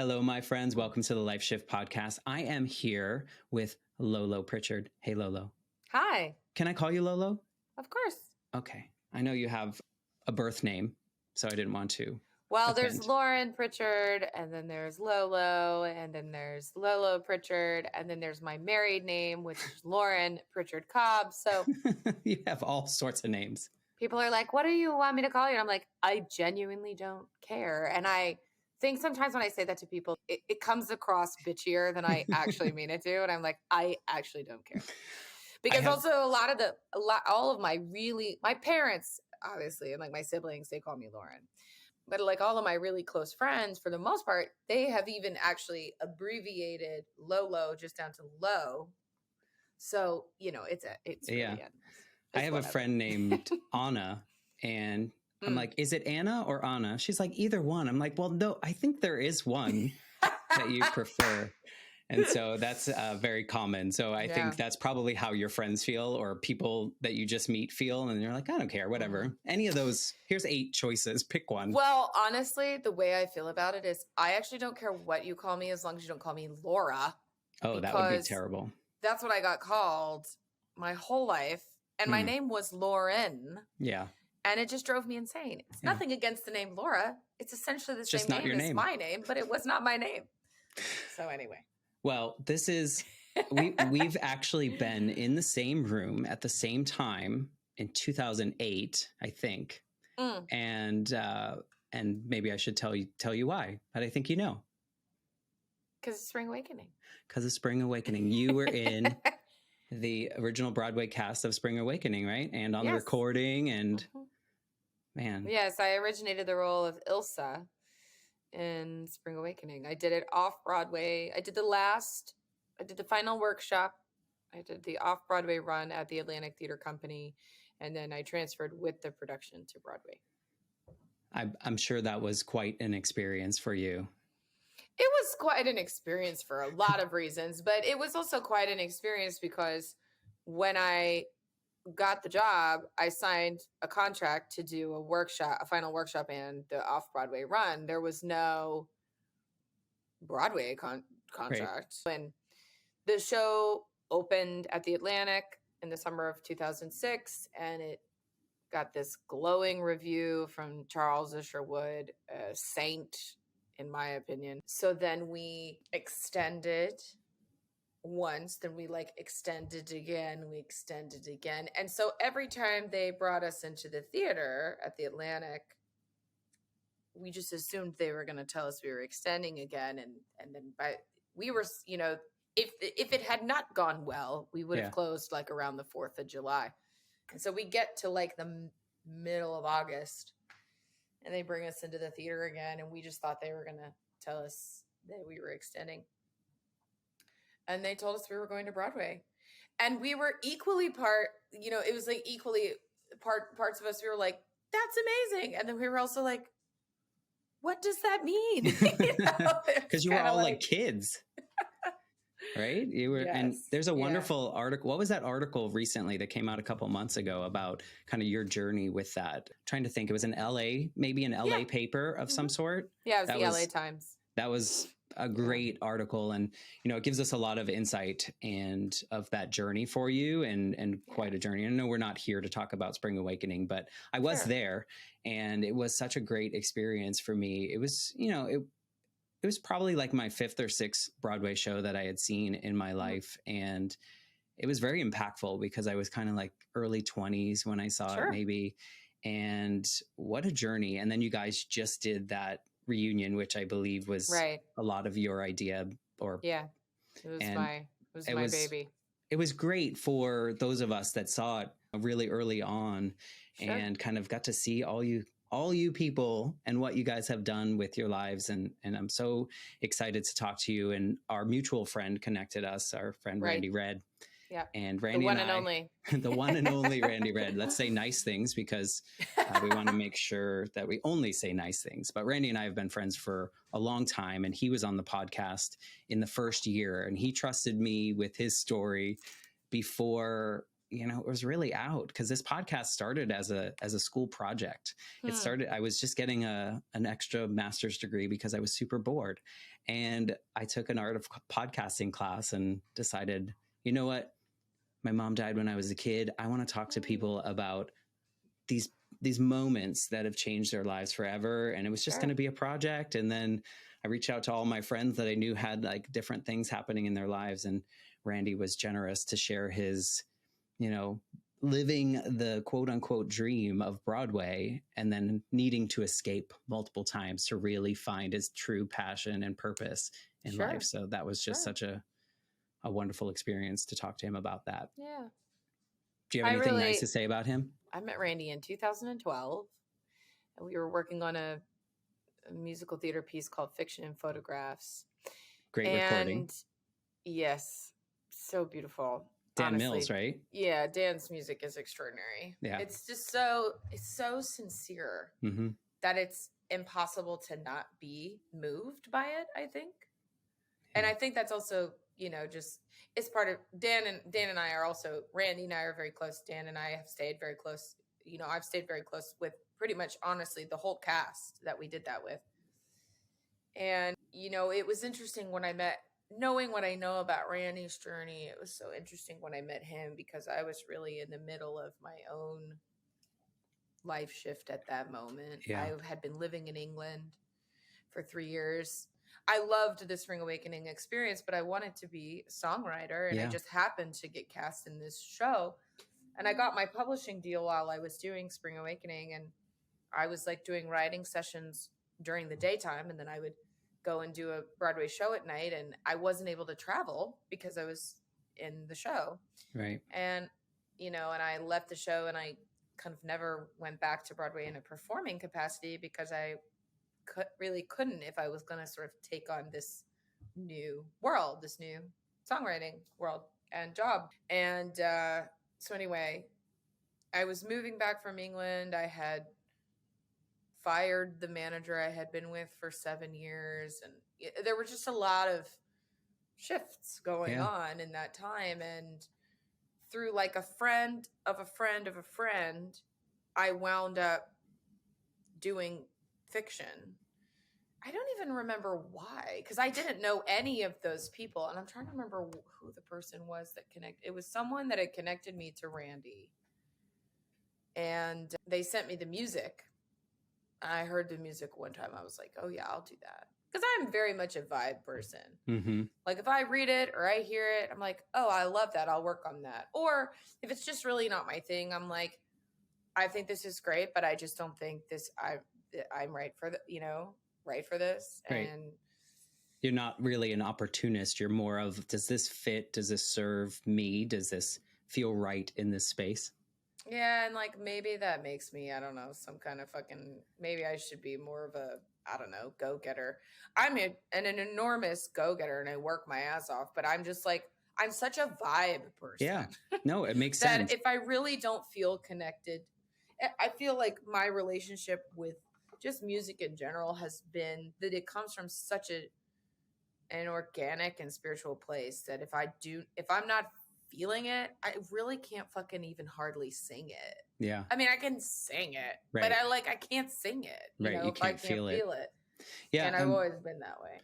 Hello, my friends. Welcome to the Life Shift podcast. I am here with Lolo Pritchard. Hey, Lolo. Hi. Can I call you Lolo? Of course. Okay. I know you have a birth name, so I didn't want to. Well, there's Lauren Pritchard, and then there's Lolo, and then there's Lolo Pritchard, and then there's my married name, which is Lauren Pritchard Cobb. So you have all sorts of names. People are like, what do you want me to call you? And I'm like, I genuinely don't care. And I think sometimes when I say that to people, it comes across bitchier than I actually mean it to. And I'm like, I actually don't care. Because all of my parents, obviously, and like my siblings, they call me Lauren. But like all of my really close friends, for the most part, they have even actually abbreviated Lolo just down to Lo. So, it's really endless. I have a friend named Anna, and I'm like, is it Anna or Anna? She's like, either one. I'm like, well, no, I think there is one that you prefer. And so that's very common. So I think that's probably how your friends feel, or people that you just meet feel. And you're like, I don't care, whatever. Any of those. Here's 8 choices. Pick one. Well, honestly, the way I feel about it is I actually don't care what you call me as long as you don't call me Laura. Oh, that would be terrible. That's what I got called my whole life. And my name was Lauren. Yeah. And it just drove me insane. It's nothing against the name Laura. It's essentially the same name as my name, but it was not my name. So anyway. Well, this is, we've actually been in the same room at the same time in 2008, I think. And maybe I should tell you why, but I think you know. Because of Spring Awakening. Because of Spring Awakening. You were in the original Broadway cast of Spring Awakening, right? And on the recording and man. Yes, I originated the role of Ilsa in Spring Awakening. I did it off Broadway. I did the final workshop. I did the off Broadway run at the Atlantic Theater Company. And then I transferred with the production to Broadway. I'm sure that was quite an experience for you. It was quite an experience for a lot of reasons, but it was also quite an experience because when I got the job, I signed a contract to do a final workshop and the off-Broadway run. There was no Broadway contract. When the show opened at the Atlantic in the summer of 2006, and it got this glowing review from Charles Isherwood, a saint, in my opinion. So then we extended once, then we extended again. And so every time they brought us into the theater at the Atlantic, we just assumed they were going to tell us we were extending again. And then we were, if it had not gone well, we would have closed around the 4th of July. And so we get to the middle of August, and they bring us into the theater again, and we just thought they were going to tell us that we were extending. And they told us we were going to Broadway. And we were equally parts of us, we were like, that's amazing. And then we were also like, what does that mean? Because you were all kids. Right? You were, and there's a wonderful article. What was that article recently that came out a couple months ago about kind of your journey with that? I'm trying to think. It was an LA paper of some sort. Yeah, it was the LA Times. That was a great article. And, it gives us a lot of insight and of that journey for you and quite a journey. I know we're not here to talk about Spring Awakening, but I was there, and it was such a great experience for me. It was, it was probably my 5th or 6th Broadway show that I had seen in my life. And it was very impactful because I was kind of early 20s when I saw it maybe. And what a journey. And then you guys just did that reunion, which I believe was a lot of your idea. It was my baby. It was great for those of us that saw it really early on and kind of got to see all you people and what you guys have done with your lives. And I'm so excited to talk to you. And our mutual friend connected us, our friend Randy Red. Yeah. And Randy the one and only. The one and only Randy Red. Let's say nice things because we want to make sure that we only say nice things. But Randy and I have been friends for a long time, and he was on the podcast in the first year, and he trusted me with his story before it was really out, because this podcast started as a school project. It started, I was just getting an extra master's degree because I was super bored. And I took an art of podcasting class and decided, you know what? My mom died when I was a kid. I want to talk to people about these moments that have changed their lives forever. And it was just going to be a project. And then I reached out to all my friends that I knew had like different things happening in their lives. And Randy was generous to share his, living the quote unquote dream of Broadway, and then needing to escape multiple times to really find his true passion and purpose in life. So that was just such a wonderful experience to talk to him about that. Yeah. Do you have anything nice to say about him? I met Randy in 2012, and we were working on a musical theater piece called Fiction and Photographs. Great recording. Yes, so beautiful. Dan Mills, right? Yeah, Dan's music is extraordinary. Yeah. It's just so sincere that it's impossible to not be moved by it, I think. And I think that's also, just it's part of Dan and I are also, Randy and I are very close. Dan and I have stayed very close. I've stayed very close with pretty much, honestly, the whole cast that we did that with. And, it was interesting when I met, knowing what I know about Randy's journey, it was so interesting when I met him, because I was really in the middle of my own life shift at that moment. Yeah. I had been living in England for 3 years. I loved the Spring Awakening experience, but I wanted to be a songwriter, and I just happened to get cast in this show. And I got my publishing deal while I was doing Spring Awakening, and I was like doing writing sessions during the daytime, and then I would go and do a Broadway show at night, and I wasn't able to travel because I was in the show. Right. And, and I left the show, and I kind of never went back to Broadway in a performing capacity, because I really couldn't if I was going to sort of take on this new world, this new songwriting world and job. And so anyway, I was moving back from England. I had fired the manager I had been with for 7 years. And there were just a lot of shifts going on in that time. And through like a friend of a friend of a friend, I wound up doing fiction. I don't even remember why, because I didn't know any of those people. And I'm trying to remember who the person was that connected. It was someone that had connected me to Randy. And they sent me the music. I heard the music one time. I was like, oh, yeah, I'll do that. Because I'm very much a vibe person. Mm-hmm. Like if I read it or I hear it, I'm like, oh, I love that. I'll work on that. Or if it's just really not my thing, I'm like, I think this is great, but I just don't think I'm right for right for this. Right. And you're not really an opportunist. You're more of, does this fit? Does this serve me? Does this feel right in this space? Yeah. And like, maybe that makes me, I don't know, some kind of maybe I should be more of a, I don't know, go-getter. I'm an enormous go-getter, and I work my ass off, but I'm just like, I'm such a vibe person. Yeah. No, it makes that sense. If I really don't feel connected, I feel like my relationship with just music in general has been that it comes from such an organic and spiritual place that if I'm not feeling it, I really can't fucking even hardly sing it. Yeah. I mean, I can sing it, right. but I can't sing it. You if can't I can't feel it. Yeah. And I've always been that way.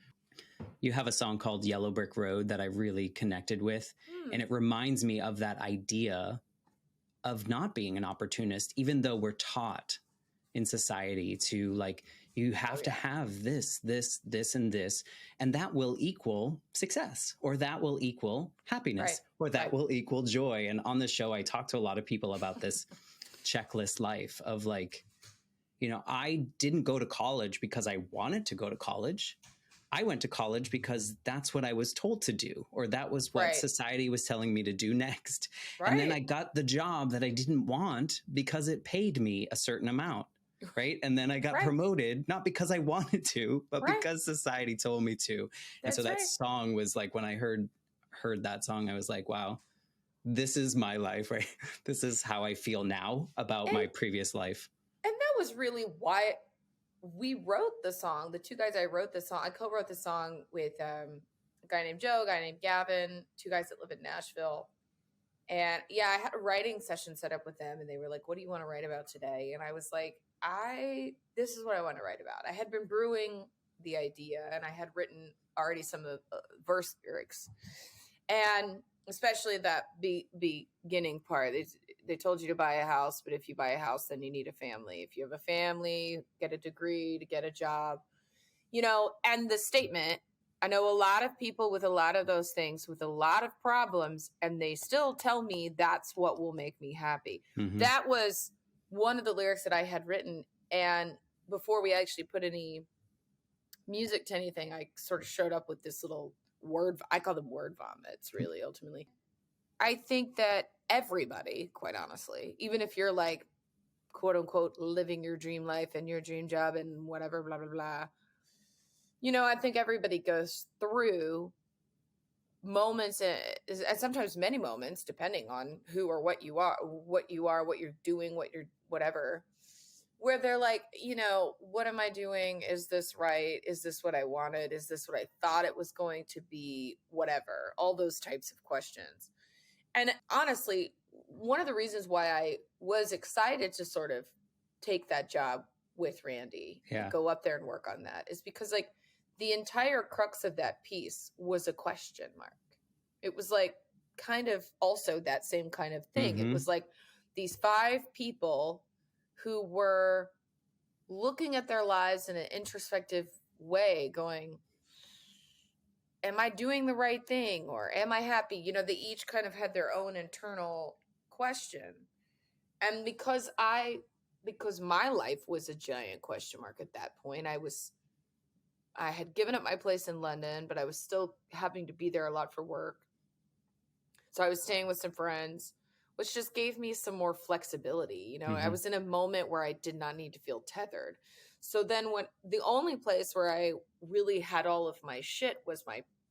You have a song called Yellow Brick Road that I really connected with. And it reminds me of that idea of not being an opportunist, even though we're taught in society to like, you have to have this, and this, and that will equal success, or that will equal happiness, or that will equal joy. And on the show, I talk to a lot of people about this checklist life of like, I didn't go to college because I wanted to go to college. I went to college because that's what I was told to do, or that was what society was telling me to do next. Right. And then I got the job that I didn't want because it paid me a certain amount. Right. And then I got promoted, not because I wanted to, but because society told me to. And so that song was like, when I heard that song, I was like, wow, this is my life, right? This is how I feel now about my previous life. And that was really why we wrote the song. The two guys I wrote the song, I co-wrote the song with a guy named Joe, a guy named Gavin, two guys that live in Nashville. And yeah, I had a writing session set up with them, and they were like, "What do you want to write about today?" And I was like, this is what I want to write about. I had been brewing the idea, and I had written already some of the verse lyrics, and especially that beginning part. They told you to buy a house, but if you buy a house, then you need a family. If you have a family, get a degree to get a job, and the statement. I know a lot of people with a lot of those things, with a lot of problems, and they still tell me that's what will make me happy. Mm-hmm. That was one of the lyrics that I had written. And before we actually put any music to anything, I sort of showed up with this little word. I call them word vomits, really, ultimately. I think that everybody, quite honestly, even if you're like, quote unquote, living your dream life and your dream job and whatever, blah, blah, blah. I think everybody goes through moments, and sometimes many moments, depending on who or what you are, what you're doing, whatever, where they're like, what am I doing? Is this right? Is this what I wanted? Is this what I thought it was going to be? Whatever, all those types of questions. And honestly, one of the reasons why I was excited to sort of take that job with Randy and go up there and work on that is because, like, the entire crux of that piece was a question mark. It was like kind of also that same kind of thing. Mm-hmm. It was like these 5 people who were looking at their lives in an introspective way going, am I doing the right thing? Or am I happy? They each kind of had their own internal question. And because my life was a giant question mark at that point, I had given up my place in London, but I was still having to be there a lot for work. So I was staying with some friends, which just gave me some more flexibility. Mm-hmm. I was in a moment where I did not need to feel tethered. So then when the only place where I really had all of my shit was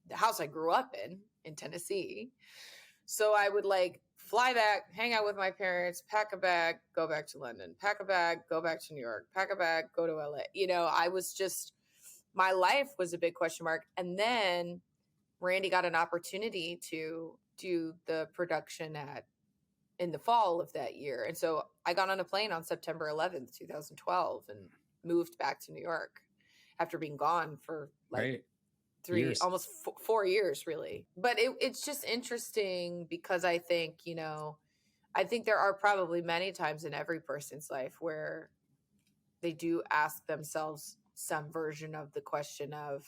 the house I grew up in Tennessee. So I would like fly back, hang out with my parents, pack a bag, go back to London, pack a bag, go back to New York, pack a bag, go to LA. I was just, my life was a big question mark. And then Randy got an opportunity to do the production in the fall of that year. And so I got on a plane on September 11th, 2012 and moved back to New York after being gone for like 3 years. Almost 4 years, really. But it's just interesting because I think, I think there are probably many times in every person's life where they do ask themselves some version of the question of,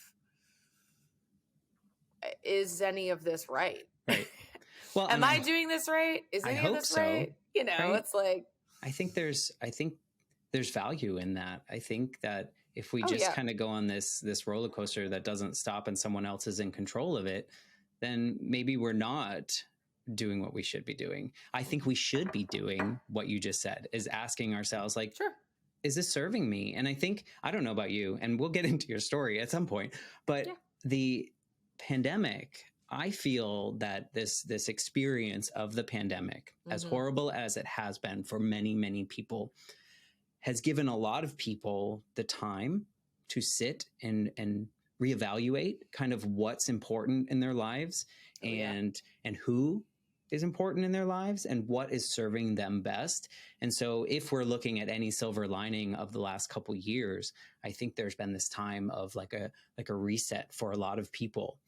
is any of this right? Right. Well, am I doing this right? Is any of this right? Right? It's like, I think there's value in that. I think that if we just kind of go on this roller coaster that doesn't stop and someone else is in control of it, then maybe we're not doing what we should be doing. I think we should be doing what you just said, is asking ourselves, like, sure, is this serving me? And I think, I don't know about you, and we'll get into your story at some point, but the pandemic, I feel that this experience of the pandemic, as horrible as it has been for many, many people, has given a lot of people the time to sit and reevaluate kind of what's important in their lives and who is important in their lives and what is serving them best. And so if we're looking at any silver lining of the last couple of years, I think there's been this time of like a reset for a lot of people,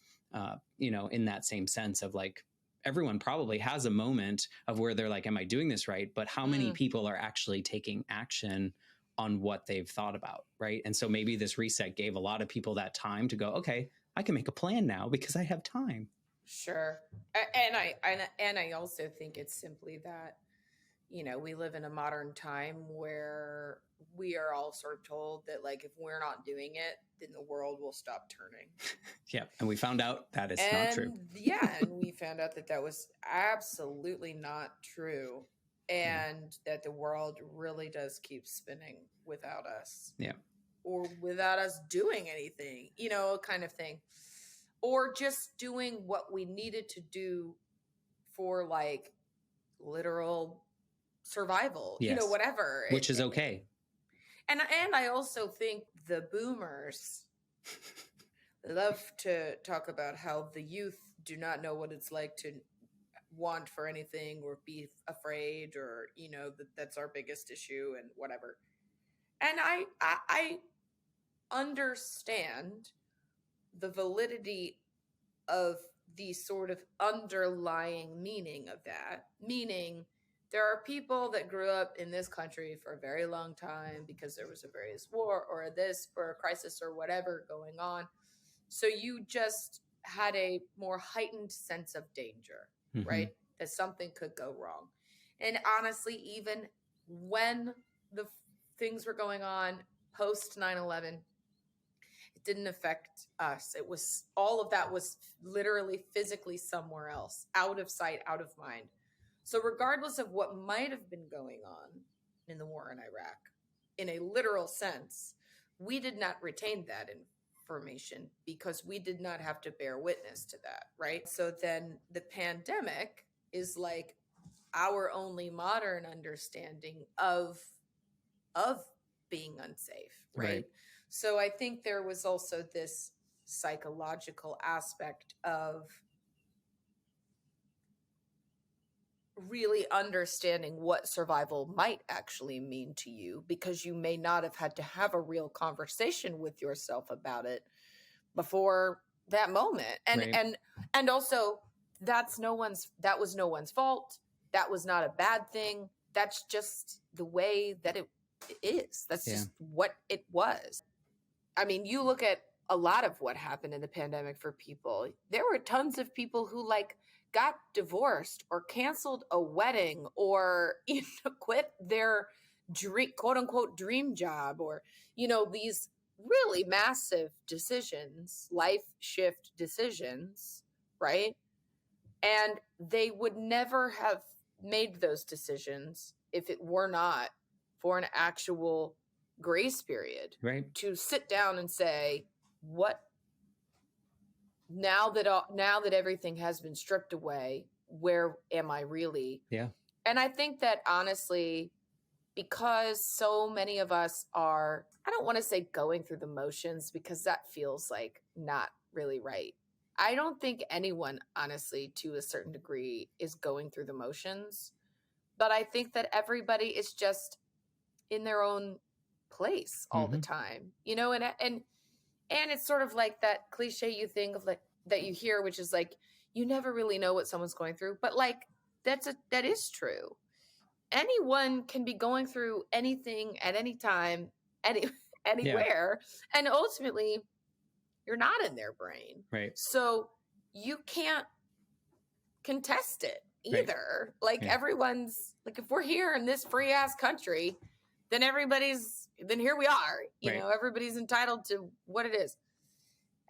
in that same sense of like, everyone probably has a moment of where they're like, am I doing this right? But how many people are actually taking action on what they've thought about, right? And so maybe this reset gave a lot of people that time to go, okay, I can make a plan now because I have time. Sure. And I also think it's simply that, we live in a modern time where we are all sort of told that, like, if we're not doing it, then the world will stop turning. Yeah. And we found out that is not true. Yeah. And we found out that was absolutely not true. And that the world really does keep spinning without us. Yeah. Or without us doing anything, kind of thing. Or just doing what we needed to do for like literal survival, whatever. Which is okay. And I also think the boomers love to talk about how the youth do not know what it's like to want for anything or be afraid, or, that's our biggest issue and whatever. And I understand the validity of the sort of underlying meaning of that. Meaning, there are people that grew up in this country for a very long time because there was a various war or a crisis or whatever going on. So you just had a more heightened sense of danger, right? That something could go wrong. And honestly, even when the things were going on post 9/11, it didn't affect us. It was, all of that was literally physically somewhere else, out of sight, out of mind. So regardless of what might have been going on in the war in Iraq, in a literal sense, we did not retain that information because we did not have to bear witness to that, right? So then the pandemic is like our only modern understanding of being unsafe, right? So I think there was also this psychological aspect of really understanding what survival might actually mean to you, because you may not have had to have a real conversation with yourself about it before that moment. And also, that was no one's fault. That was not a bad thing. That's just the way that it is. That's just what it was. I mean, you look at a lot of what happened in the pandemic for people. There were tons of people who got divorced or canceled a wedding or quit their quote unquote dream job, or these really massive decisions, life shift decisions, right? And they would never have made those decisions if it were not for an actual grace period, right? To sit down and say, what, now that everything has been stripped away, where am I really? Yeah. And I think that honestly, because so many of us are, I don't want to say going through the motions, because that feels like not really right. I don't think anyone, honestly, to a certain degree, is going through the motions. But I think that everybody is just in their own place all the time, and it's sort of like that cliche you think of, like, that you hear, which is like, you never really know what someone's going through. But that is true. Anyone can be going through anything at any time, anywhere. Yeah. And ultimately, you're not in their brain. Right. So you can't contest it either. Right. Everyone's like, if we're here in this free ass country, then here we are, you know, everybody's entitled to what it is.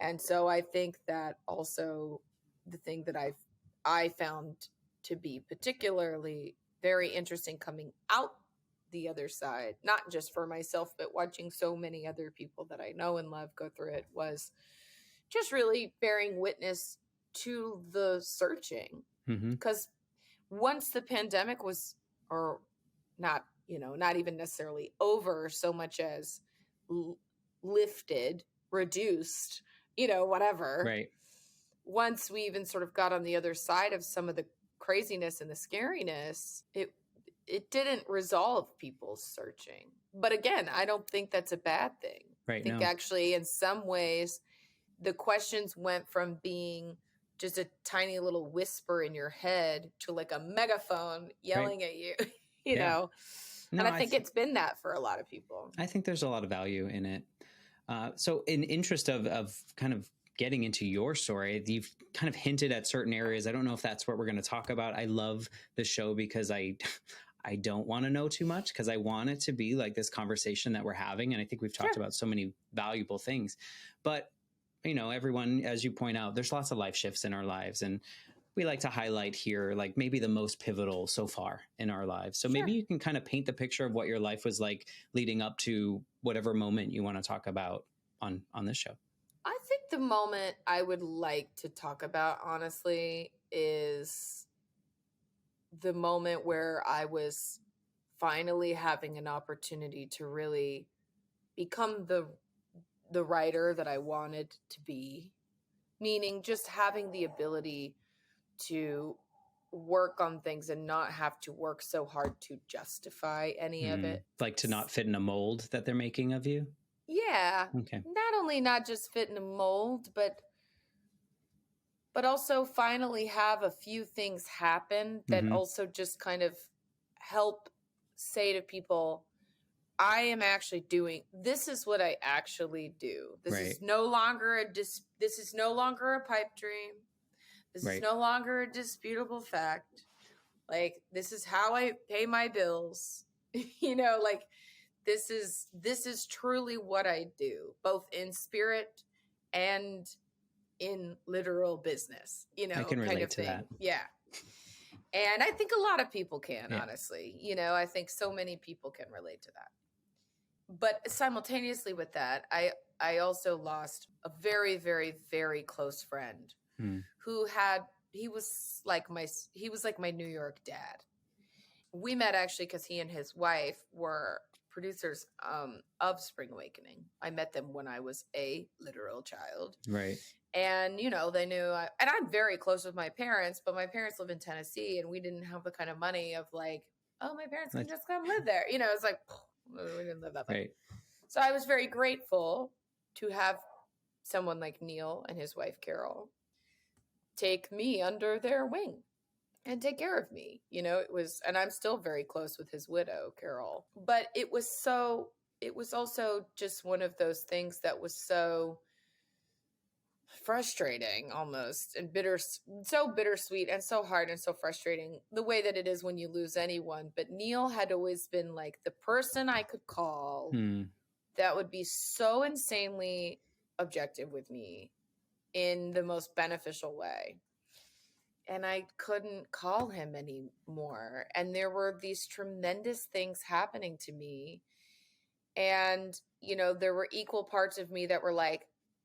And so I think that also the thing that I found to be particularly very interesting coming out the other side, not just for myself, but watching so many other people that I know and love go through it, was just really bearing witness to the searching. Because once the pandemic was, or not, not even necessarily over so much as lifted, reduced, whatever. Right. Once we even sort of got on the other side of some of the craziness and the scariness, it didn't resolve people's searching. But again, I don't think that's a bad thing. Right. I think actually in some ways the questions went from being just a tiny little whisper in your head to like a megaphone yelling at you, you know? No, and I think it's been that for a lot of people. I think there's a lot of value in it. So in interest of kind of getting into your story, you've kind of hinted at certain areas. I don't know if that's what we're going to talk about. I love the show because I don't want to know too much, because I want it to be like this conversation that we're having. And I think we've talked about so many valuable things. But, everyone, as you point out, there's lots of life shifts in our lives. And we like to highlight here, like maybe the most pivotal so far in our lives. So maybe you can kind of paint the picture of what your life was like leading up to whatever moment you want to talk about on this show. I think the moment I would like to talk about, honestly, is the moment where I was finally having an opportunity to really become the writer that I wanted to be. Meaning just having the ability to work on things and not have to work so hard to justify any of it. Like to not fit in a mold that they're making of you? Yeah. Okay. Not only not just fit in a mold, but also finally have a few things happen that also just kind of help say to people, I am actually doing, this is what I actually do. This is no longer this is no longer a pipe dream. This is no longer a disputable fact. Like, this is how I pay my bills. You know, like, this is truly what I do, both in spirit and in literal business, you know, I can relate kind of to thing. that. Yeah. And I think a lot of people can, honestly, you know, I think so many people can relate to that. But simultaneously with that, I also lost a very, very, very close friend who he was like my New York dad. We met actually because he and his wife were producers of Spring Awakening. I met them when I was a literal child. Right. And, you know, they knew, and I'm very close with my parents, but my parents live in Tennessee and we didn't have the kind of money of like, oh, my parents can just come live there. You know, it's like, we didn't live that way. Right. So I was very grateful to have someone like Neil and his wife, Carol, take me under their wing and take care of me. You know, it was, and I'm still very close with his widow, Carol, but it was also just one of those things that was so frustrating almost and so bittersweet and so hard and so frustrating the way that it is when you lose anyone. But Neil had always been like the person I could call that would be so insanely objective with me in the most beneficial way. And I couldn't call him anymore. And there were these tremendous things happening to me. And, you know, there were equal parts of me that were like,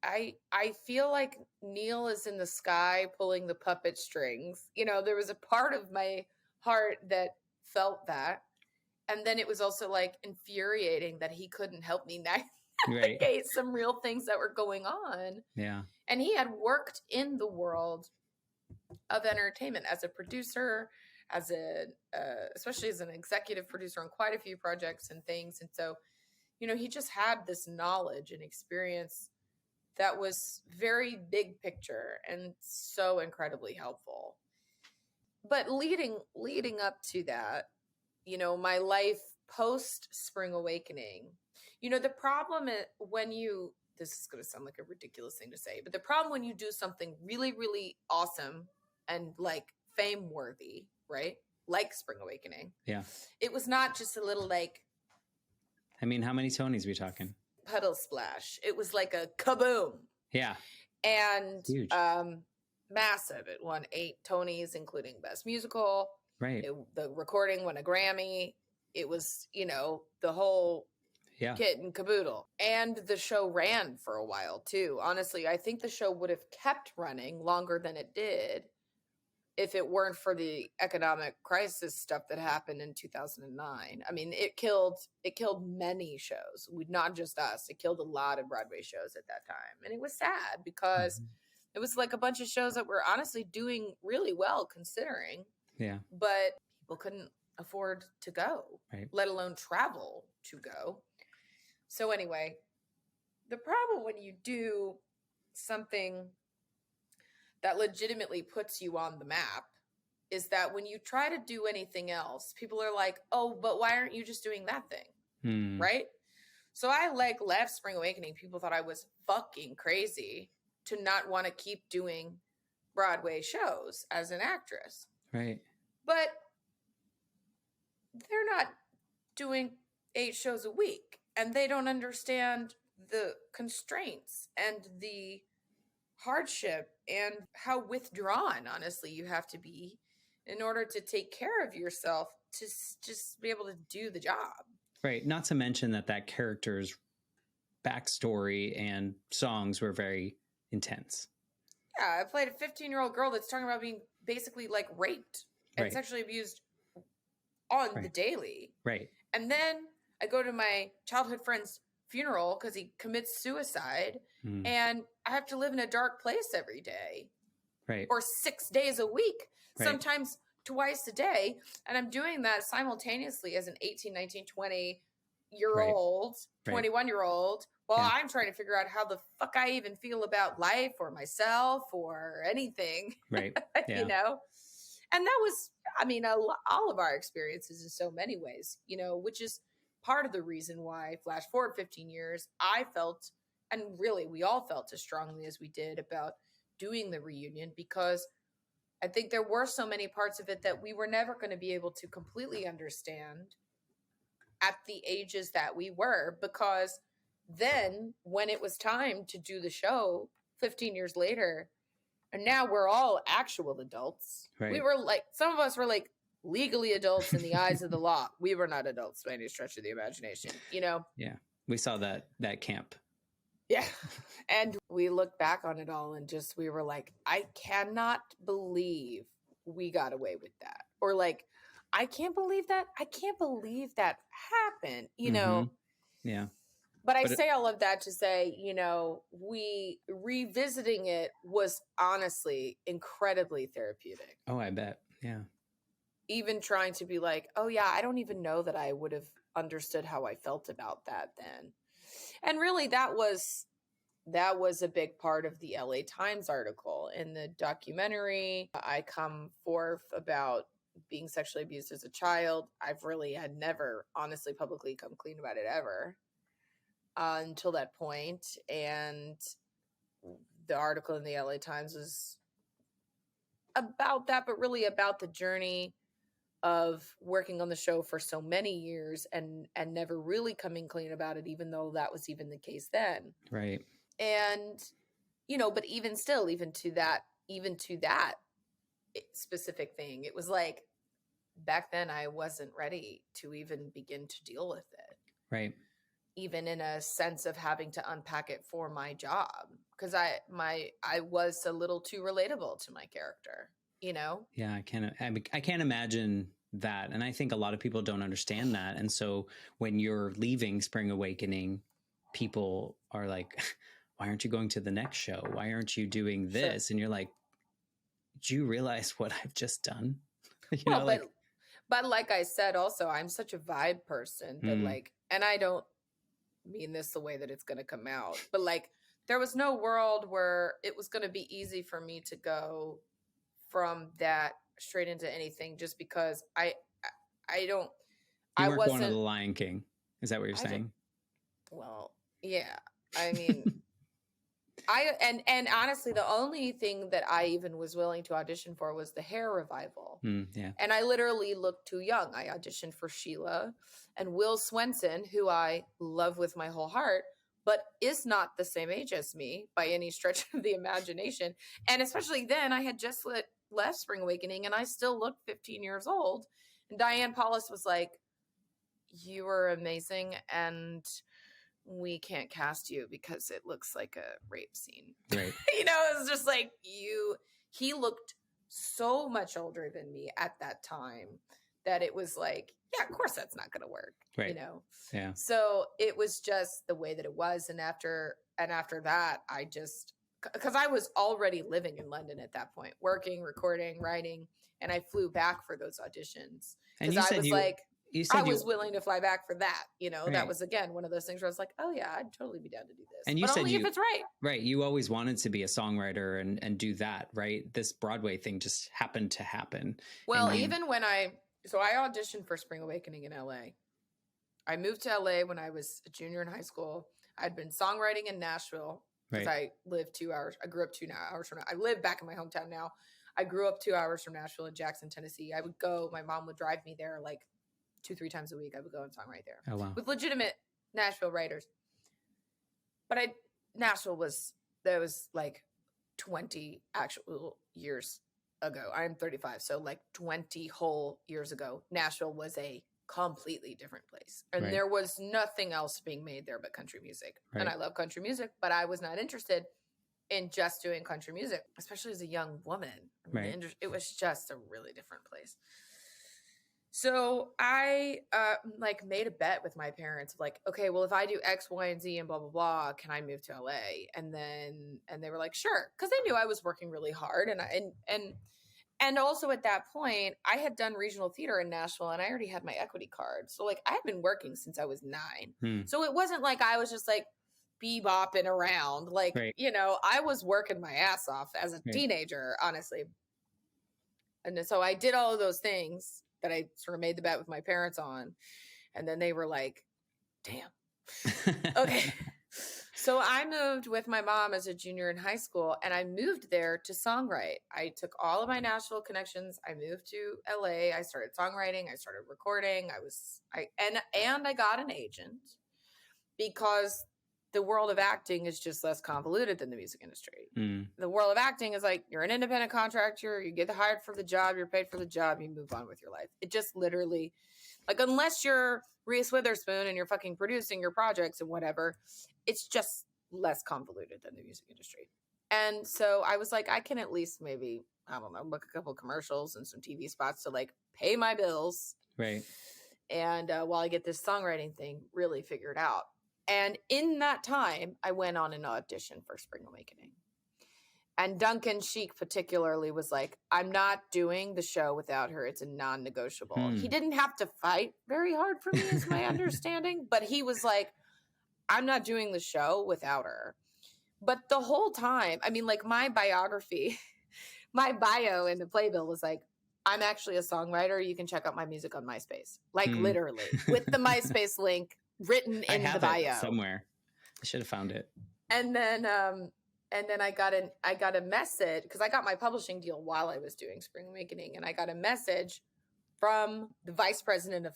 I feel like Neil is in the sky pulling the puppet strings. You know, there was a part of my heart that felt that. And then it was also like infuriating that he couldn't help me navigate some real things that were going on. Yeah. And he had worked in the world of entertainment as a producer, especially as an executive producer on quite a few projects and things. And so, you know, he just had this knowledge and experience that was very big picture and so incredibly helpful. But leading up to that, you know, my life post Spring Awakening, you know, the problem this is going to sound like a ridiculous thing to say, but the problem when you do something really, really awesome and like fame worthy, right? Like Spring Awakening. Yeah. It was not just a little like, I mean, how many Tonys are we talking? Puddle splash. It was like a kaboom. Yeah. And huge. Massive. It won 8 Tonys, including Best Musical. Right. The recording won a Grammy. It was, you know, the whole kit and caboodle. And the show ran for a while too. Honestly, I think the show would have kept running longer than it did if it weren't for the economic crisis stuff that happened in 2009. I mean, it killed many shows, not just us. It killed a lot of Broadway shows at that time. And it was sad because it was like a bunch of shows that were honestly doing really well considering. Yeah. But people couldn't afford to go, let alone travel to go. So anyway, the problem when you do something that legitimately puts you on the map is that when you try to do anything else, people are like, oh, but why aren't you just doing that thing? Right? So I left Spring Awakening. People thought I was fucking crazy to not want to keep doing Broadway shows as an actress. Right. But they're not doing 8 shows a week and they don't understand the constraints and the hardship and how withdrawn, honestly, you have to be in order to take care of yourself to just be able to do the job. Right. Not to mention that character's backstory and songs were very intense. Yeah, I played a 15-year-old girl that's talking about being basically like raped and sexually abused on the daily. Right. And then I go to my childhood friend's funeral because he commits suicide and I have to live in a dark place every day. Right. Or 6 days a week, sometimes twice a day. And I'm doing that simultaneously as an 18, 19, 20 year Right. old, 21-year-old. Well, Yeah. I'm trying to figure out how the fuck I even feel about life or myself or anything, Right. Yeah. you know? And that was, I mean, all of our experiences in so many ways, you know, which is part of the reason why, flash forward 15 years, I felt, and really we all felt as strongly as we did about doing the reunion, because I think there were so many parts of it that we were never going to be able to completely understand at the ages that we were, because then when it was time to do the show 15 years later, and now we're all actual adults. Right. We were like, some of us were like legally adults in the eyes of the law. We were not adults by any stretch of the imagination, you know? Yeah. We saw that camp. Yeah. And we looked back on it all and just, we were like, I cannot believe we got away with that. Or like, I can't believe that happened, you know? Yeah. But I say all of that to say, you know, we revisiting it was honestly incredibly therapeutic. Oh, I bet. Yeah. Even trying to be like, oh yeah, I don't even know that I would have understood how I felt about that then. And really that was a big part of the LA Times article. In the documentary, I come forth about being sexually abused as a child. I've really had never honestly publicly come clean about it ever. Until that point. And the article in the LA Times was about that, but really about the journey of working on the show for so many years and never really coming clean about it, even though that was even the case then. Right. And, you know, but even still, even to that specific thing, it was like back then I wasn't ready to even begin to deal with it. Right. Even in a sense of having to unpack it for my job, because I was a little too relatable to my character, you know? Yeah, I can't imagine that. And I think a lot of people don't understand that. And so when you're leaving Spring Awakening, people are like, why aren't you going to the next show? Why aren't you doing this? Sure. And you're like, do you realize what I've just done? But like I said, also, I'm such a vibe person that like, and I don't mean this the way that it's going to come out, but like there was no world where it was going to be easy for me to go from that straight into anything, just because I don't. You weren't going to the Lion King. Is that what you're saying? Well, yeah. I mean, and honestly, the only thing that I even was willing to audition for was the Hair revival. Yeah. And I literally looked too young. I auditioned for Sheila and Will Swenson, who I love with my whole heart, but is not the same age as me by any stretch of the imagination. And especially then, I had just left Spring Awakening and I still looked 15 years old. And Diane Paulus was like, you were amazing and we can't cast you because it looks like a rape scene. Right. You know, it was just like he looked so much older than me at that time that it was like, yeah, of course that's not going to work. Right. You know? Yeah. So it was just the way that it was. And after that, I just, because I was already living in London at that point, working, recording, writing, and I flew back for those auditions. Because I was like, I was willing to fly back for that. You know, right. That was, again, one of those things where I was like, oh yeah, I'd totally be down to do this. And you but said only if it's right. Right. You always wanted to be a songwriter and do that, right? This Broadway thing just happened to happen. Well, even when I auditioned for Spring Awakening in LA. I moved to LA when I was a junior in high school. I'd been songwriting in Nashville because I lived 2 hours. I grew up 2 hours from. I live back in my hometown now. I grew up 2 hours from Nashville in Jackson, Tennessee. I would go. My mom would drive me there like 2-3 times a week. I would go and songwrite there. Oh, wow. With legitimate Nashville writers. But Nashville was like 20 actual years ago. I'm 35, so like 20 whole years ago, Nashville was a completely different place. And there was nothing else being made there but country music. Right. And I love country music, but I was not interested in just doing country music, especially as a young woman. Right. It was just a really different place. So I like made a bet with my parents of like, okay, well, if I do X, Y, and Z and blah, blah, blah, can I move to LA? And they were like, sure. Cause they knew I was working really hard. And And also at that point, I had done regional theater in Nashville and I already had my equity card. So like I had been working since I was 9. So it wasn't like I was just like bebopping around. Like, Right. I was working my ass off as a Right. teenager, honestly. And so I did all of those things that I sort of made the bet with my parents on. And then they were like, damn. Okay. So I moved with my mom as a junior in high school, and I moved there to songwrite. I took all of my Nashville connections. I moved to LA. I started songwriting. I started recording. I got an agent because the world of acting is just less convoluted than the music industry. The world of acting is like, you're an independent contractor, you get hired for the job, you're paid for the job, you move on with your life. It just literally, like, unless you're Reese Witherspoon and you're fucking producing your projects and whatever, it's just less convoluted than the music industry. And so I was like, I can at least maybe, I don't know, book a couple commercials and some TV spots to like pay my bills. Right. And while I get this songwriting thing really figured out. And in that time, I went on an audition for Spring Awakening. And Duncan Sheik particularly was like, I'm not doing the show without her. It's a non-negotiable. He didn't have to fight very hard for me, is my understanding. But he was like, I'm not doing the show without her. But the whole time, I mean, like my biography, my bio in the playbill was like, I'm actually a songwriter. You can check out my music on MySpace. Like literally with the MySpace link written in the bio somewhere. I should have found it. And then I got a message because I got my publishing deal while I was doing Spring Awakening, and I got a message from the vice president of,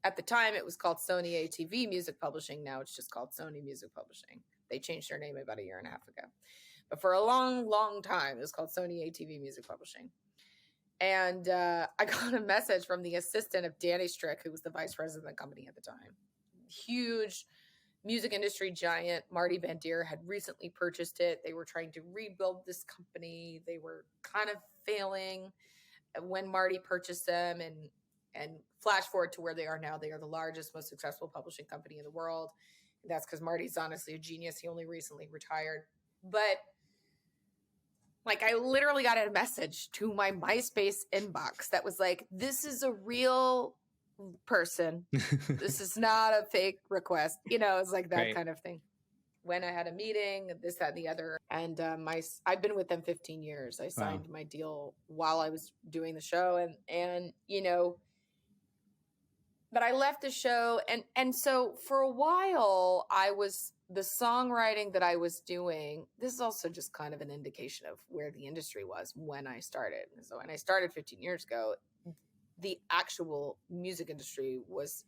at the time it was called Sony ATV Music Publishing. Now it's just called Sony Music Publishing. They changed their name about 1.5 years ago, but for a long, long time it was called Sony ATV Music Publishing. And I got a message from the assistant of Danny Strick, who was the vice president of the company at the time. Huge music industry giant. Marty Van Deer had recently purchased it. They were trying to rebuild this company. They were kind of failing when Marty purchased them, and flash forward to where they are now. They are the largest, most successful publishing company in the world. And that's because Marty's honestly a genius. He only recently retired. But like, I literally got a message to my MySpace inbox that was like, this is a real person. This is not a fake request. It's like that kind of thing. When I had a meeting, this, that, and the other. And I've been with them 15 years. I signed my deal while I was doing the show. And but I left the show. And so for a while, the songwriting that I was doing, this is also just kind of an indication of where the industry was when I started. So when I started 15 years ago, the actual music industry was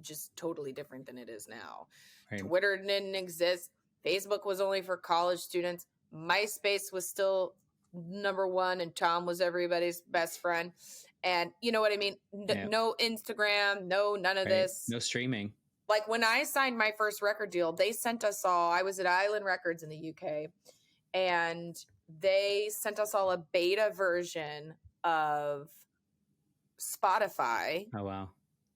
just totally different than it is now. Right. Twitter didn't exist. Facebook was only for college students. MySpace was still number one, and Tom was everybody's best friend. And you know what I mean? No Instagram, none of this. No streaming. Like when I signed my first record deal, they sent us all, I was at Island Records in the UK, and they sent us all a beta version of Spotify. Oh, wow.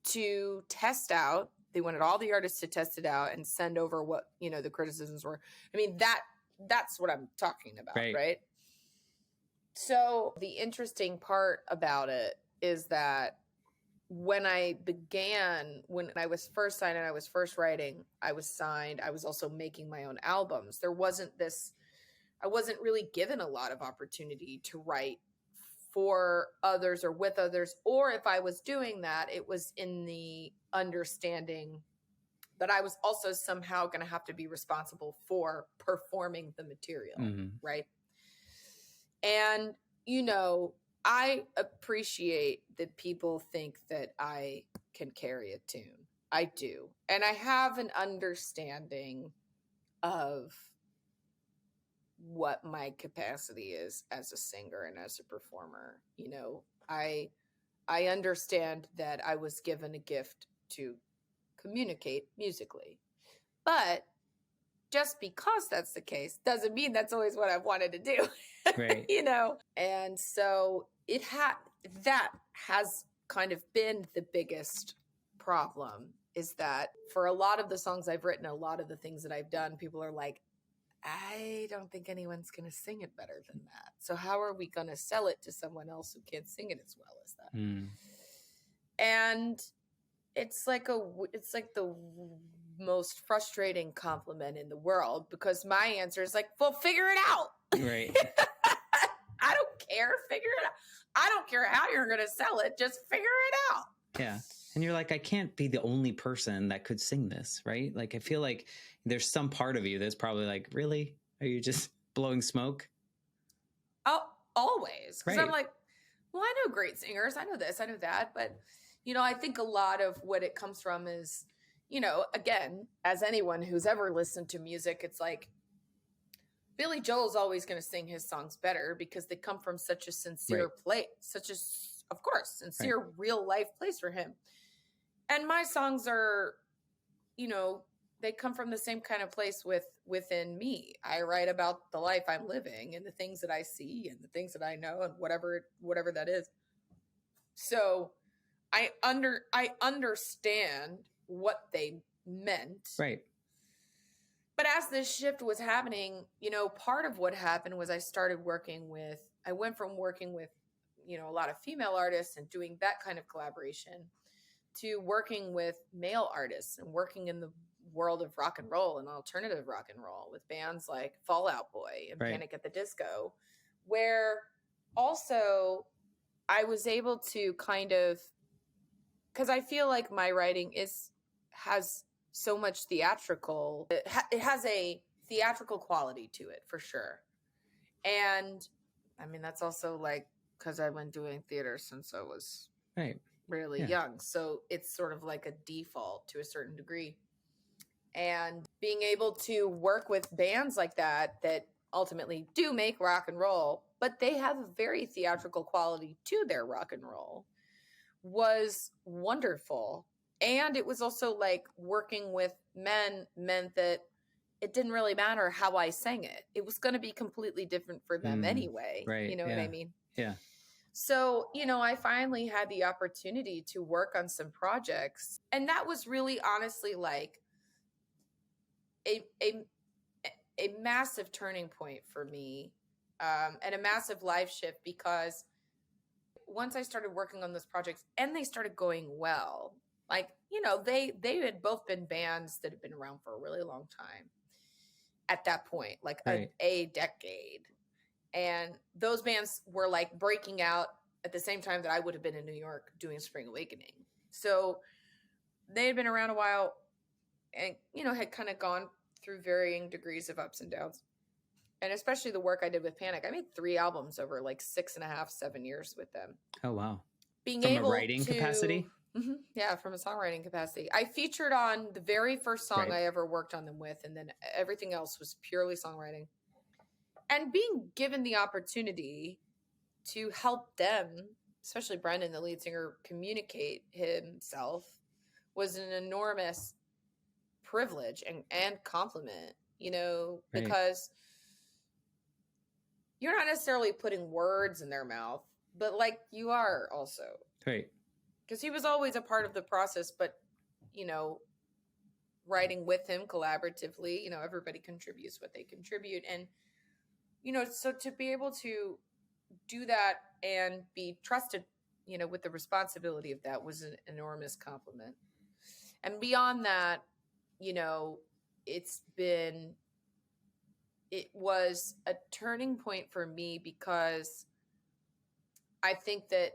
To test out. They wanted all the artists to test it out and send over what, the criticisms were. I mean, that's what I'm talking about, right? So the interesting part about it is that when I was first signed and I was first writing, I was signed. I was also making my own albums. I wasn't really given a lot of opportunity to write for others or with others, or if I was doing that, it was in the understanding that I was also somehow going to have to be responsible for performing the material, right? And, I appreciate that people think that I can carry a tune. I do. And I have an understanding of what my capacity is as a singer and as a performer. I understand that I was given a gift to communicate musically, but just because that's the case doesn't mean that's always what I've wanted to do. Right. And so that has kind of been the biggest problem, is that for a lot of the songs I've written, a lot of the things that I've done, people are like, I don't think anyone's going to sing it better than that. So how are we going to sell it to someone else who can't sing it as well as that? And it's like the most frustrating compliment in the world, because my answer is like, well, figure it out. Right. I don't care. Figure it out. I don't care how you're going to sell it. Just figure it out. Yeah. And you're like, I can't be the only person that could sing this, right? Like, I feel like there's some part of you that's probably like, really? Are you just blowing smoke? Oh, always. Because Right. I'm like, well, I know great singers. I know this, I know that. But, you know, I think a lot of what it comes from is, you know, again, as anyone who's ever listened to music, it's like, Billy Joel's always going to sing his songs better because they come from such a sincere place, of course, sincere real life place for him. And my songs are, you know, they come from the same kind of place within me. I write about the life I'm living and the things that I see and the things that I know and whatever that is. So I understand what they meant. Right. But as this shift was happening, you know, part of what happened was I went from working with, you know, a lot of female artists and doing that kind of collaboration to working with male artists and working in the world of rock and roll and alternative rock and roll with bands like Fall Out Boy and Panic at the Disco, where also I was able to kind of, because I feel like my writing has so much theatrical, it has a theatrical quality to it for sure. And I mean, that's also like, because I've been doing theater since I was really young. So it's sort of like a default to a certain degree. And being able to work with bands like that ultimately do make rock and roll, but they have a very theatrical quality to their rock and roll, was wonderful. And it was also like working with men meant that it didn't really matter how I sang it. It was going to be completely different for them anyway. Right. You know what I mean? Yeah. So, you know, I finally had the opportunity to work on some projects. And that was really honestly like a massive turning point for me, and a massive life shift, because once I started working on those projects and they started going well, like, you know, they had both been bands that had been around for a really long time at that point, like a decade. And those bands were like breaking out at the same time that I would have been in New York doing Spring Awakening. So they had been around a while and, you know, had kind of gone through varying degrees of ups and downs. And especially the work I did with Panic. I made 3 albums over like 6.5, 7 years with them. Oh, wow. Being From able a writing capacity? Mm-hmm, yeah, from a songwriting capacity. I featured on the very first song I ever worked on them with, and then everything else was purely songwriting. And being given the opportunity to help them, especially Brendan, the lead singer, communicate himself was an enormous privilege and compliment, you know, because you're not necessarily putting words in their mouth, but like you are also. Right. Because he was always a part of the process, but, you know, writing with him collaboratively, you know, everybody contributes what they contribute. And, you know, so to be able to do that and be trusted, you know, with the responsibility of that was an enormous compliment. And beyond that, you know, it was a turning point for me, because I think that,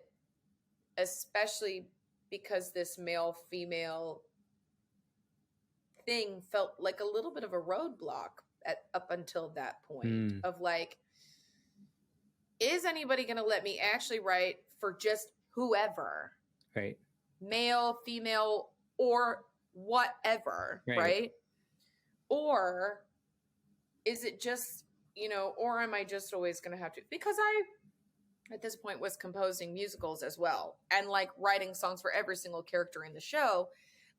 especially because this male-female thing felt like a little bit of a roadblock up until that point of like, is anybody going to let me actually write for just whoever? Right. Male, female, or whatever, right? Or is it just, you know, or am I just always going to have to, because I, at this point, was composing musicals as well and like writing songs for every single character in the show.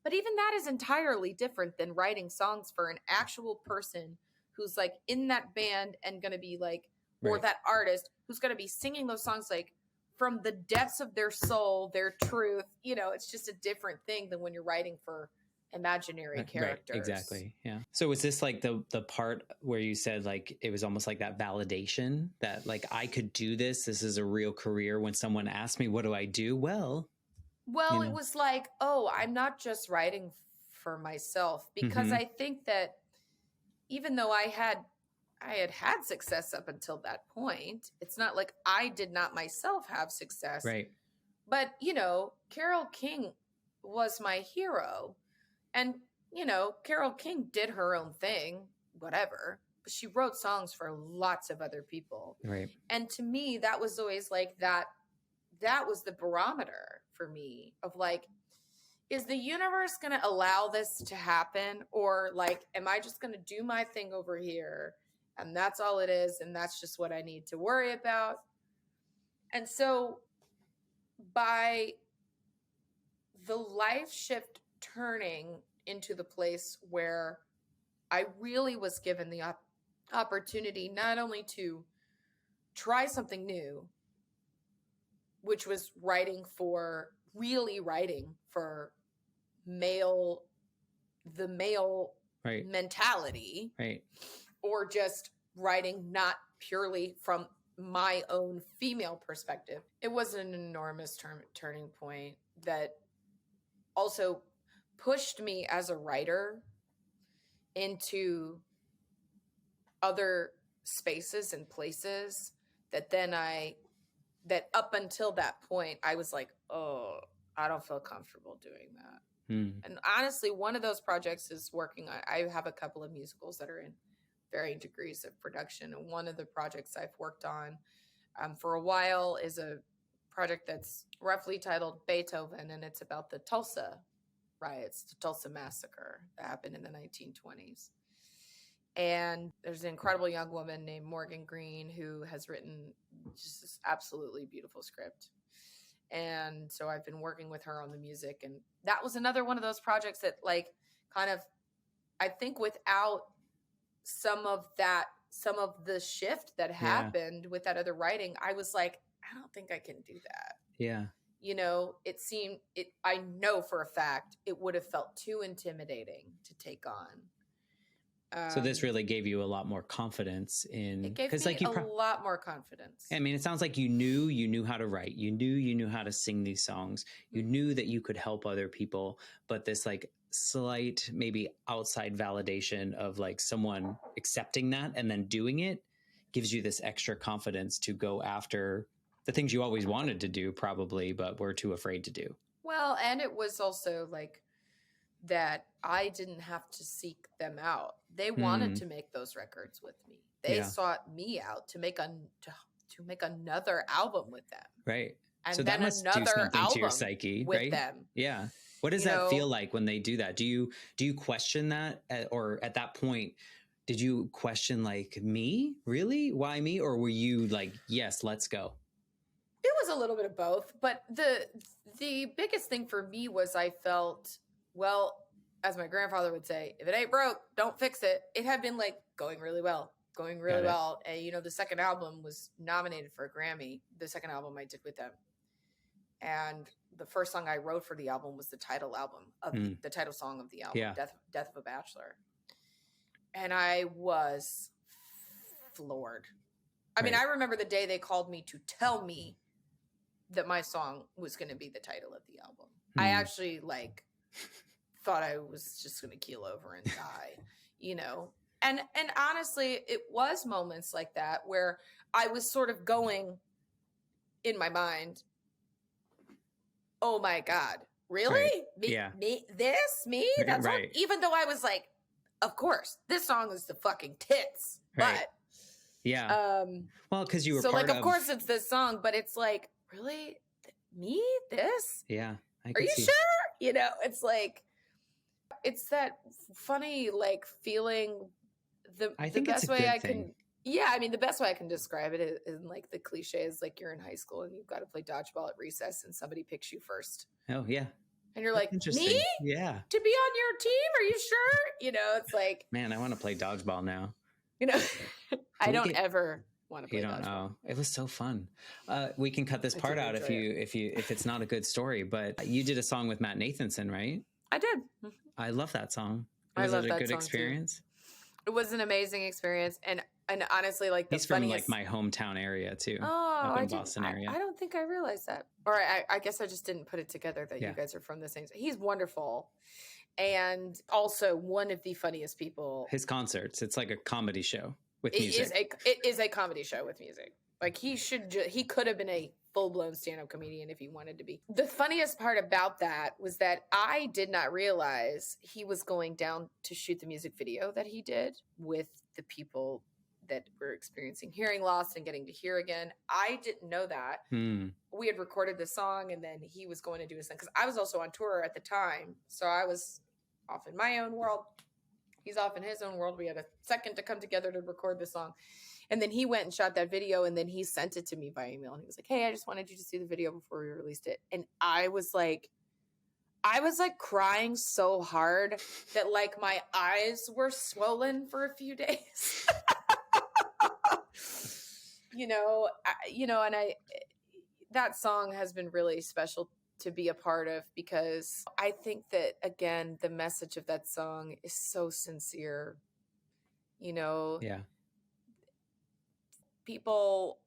But even that is entirely different than writing songs for an actual person who's like in that band and going to be like, or that artist who's going to be singing those songs like from the depths of their soul, their truth. You know, it's just a different thing than when you're writing for imaginary characters. Right, exactly. Yeah. So was this like the part where you said like it was almost like that validation that like I could do this? This is a real career. When someone asked me, what do I do? Well, It was like, oh, I'm not just writing for myself, because I think that even though I had success up until that point, it's not like I did not myself have success. Right. But, Carole King was my hero. And, Carole King did her own thing, whatever. But she wrote songs for lots of other people. Right. And to me, that was always like that was the barometer for me of like, is the universe going to allow this to happen? Or like, am I just going to do my thing over here? And that's all it is. And that's just what I need to worry about. And so by the life shift turning into the place where I really was given the opportunity not only to try something new, which was writing for the male right. mentality, right. or just writing not purely from my own female perspective. It was an enormous turning point that also pushed me as a writer into other spaces and places that up until that point, I was like, oh, I don't feel comfortable doing that. And honestly, one of those projects is working on, I have a couple of musicals that are in varying degrees of production. And one of the projects I've worked on for a while is a project that's roughly titled Beethoven, and it's about the Tulsa riots, the Tulsa massacre that happened in the 1920s. And there's an incredible young woman named Morgan Green who has written just this absolutely beautiful script. And so I've been working with her on the music. And that was another one of those projects that like kind of, I think without some of the shift that happened with that other writing, I was like, I don't think I can do that. Yeah. I know for a fact it would have felt too intimidating to take on. So this really gave you a lot more confidence in. It gave me a lot more confidence. I mean, it sounds like you knew how to write. You knew how to sing these songs. You knew that you could help other people, but this like slight, maybe outside validation of like someone accepting that and then doing it gives you this extra confidence to go after the things you always wanted to do, probably, but were too afraid to do. Well, and it was also like that I didn't have to seek them out. They wanted to make those records with me. They sought me out to make another album with them. Right. And so then that must another do something album to your psyche, with right? them. Yeah. What does that feel like when they do that? Do you question that, or at that point, did you question like, me? Really? Why me? Or were you like, yes, let's go? It was a little bit of both, but the biggest thing for me was I felt, well, as my grandfather would say, if it ain't broke, don't fix it. It had been like going really well. And, the second album was nominated for a Grammy, the second album I did with them. And the first song I wrote for the album was the title song of the album, Death of a Bachelor. And I was floored. I mean, I remember the day they called me to tell me that my song was going to be the title of the album. I actually thought I was just going to keel over and die, And honestly, it was moments like that where I was sort of going in my mind, oh my God, really? Right. Me? That's right. Even though I was like, of course, this song is the fucking tits. Right. But yeah. Well, because you were of course it's this song, but it's like, really? Me? This? Yeah. Are you sure? It's like, it's that funny feeling. I think the it's best a way good I thing. can. Yeah, I mean, the best way I can describe it is like the cliche is like you're in high school and you've got to play dodgeball at recess and somebody picks you first. Oh yeah. And you're like, me? Yeah. To be on your team? Are you sure? It's like, man, I want to play dodgeball now. I don't ever want to play dodgeball. You don't know. It was so fun. We can cut this part out if it's not a good story. But you did a song with Matt Nathanson, right? I did. I love that song. I Was love it a that good song experience? too. It was an amazing experience, and honestly, like the He's from funniest. like my hometown area too, Oh, up I in didn't. Boston area. I don't think I realized that, or I guess I just didn't put it together that Yeah. you guys are from the same. He's wonderful, and also one of the funniest people. His concerts, it's like a comedy show with It music. is a comedy show with music. Like he could have been a full-blown stand-up comedian if he wanted to be. The funniest part about that was that I did not realize he was going down to shoot the music video that he did with the people that were experiencing hearing loss and getting to hear again. I didn't know that. We had recorded the song and then he was going to do his thing because I was also on tour at the time. So I was off in my own world. He's off in his own world. We had a second to come together to record the song. And then he went and shot that video and then he sent it to me by email. And he was like, hey, I just wanted you to see the video before we released it. And I was like crying so hard that like my eyes were swollen for a few days. And that song has been really special to be a part of because I think that, again, the message of that song is so sincere. Yeah. People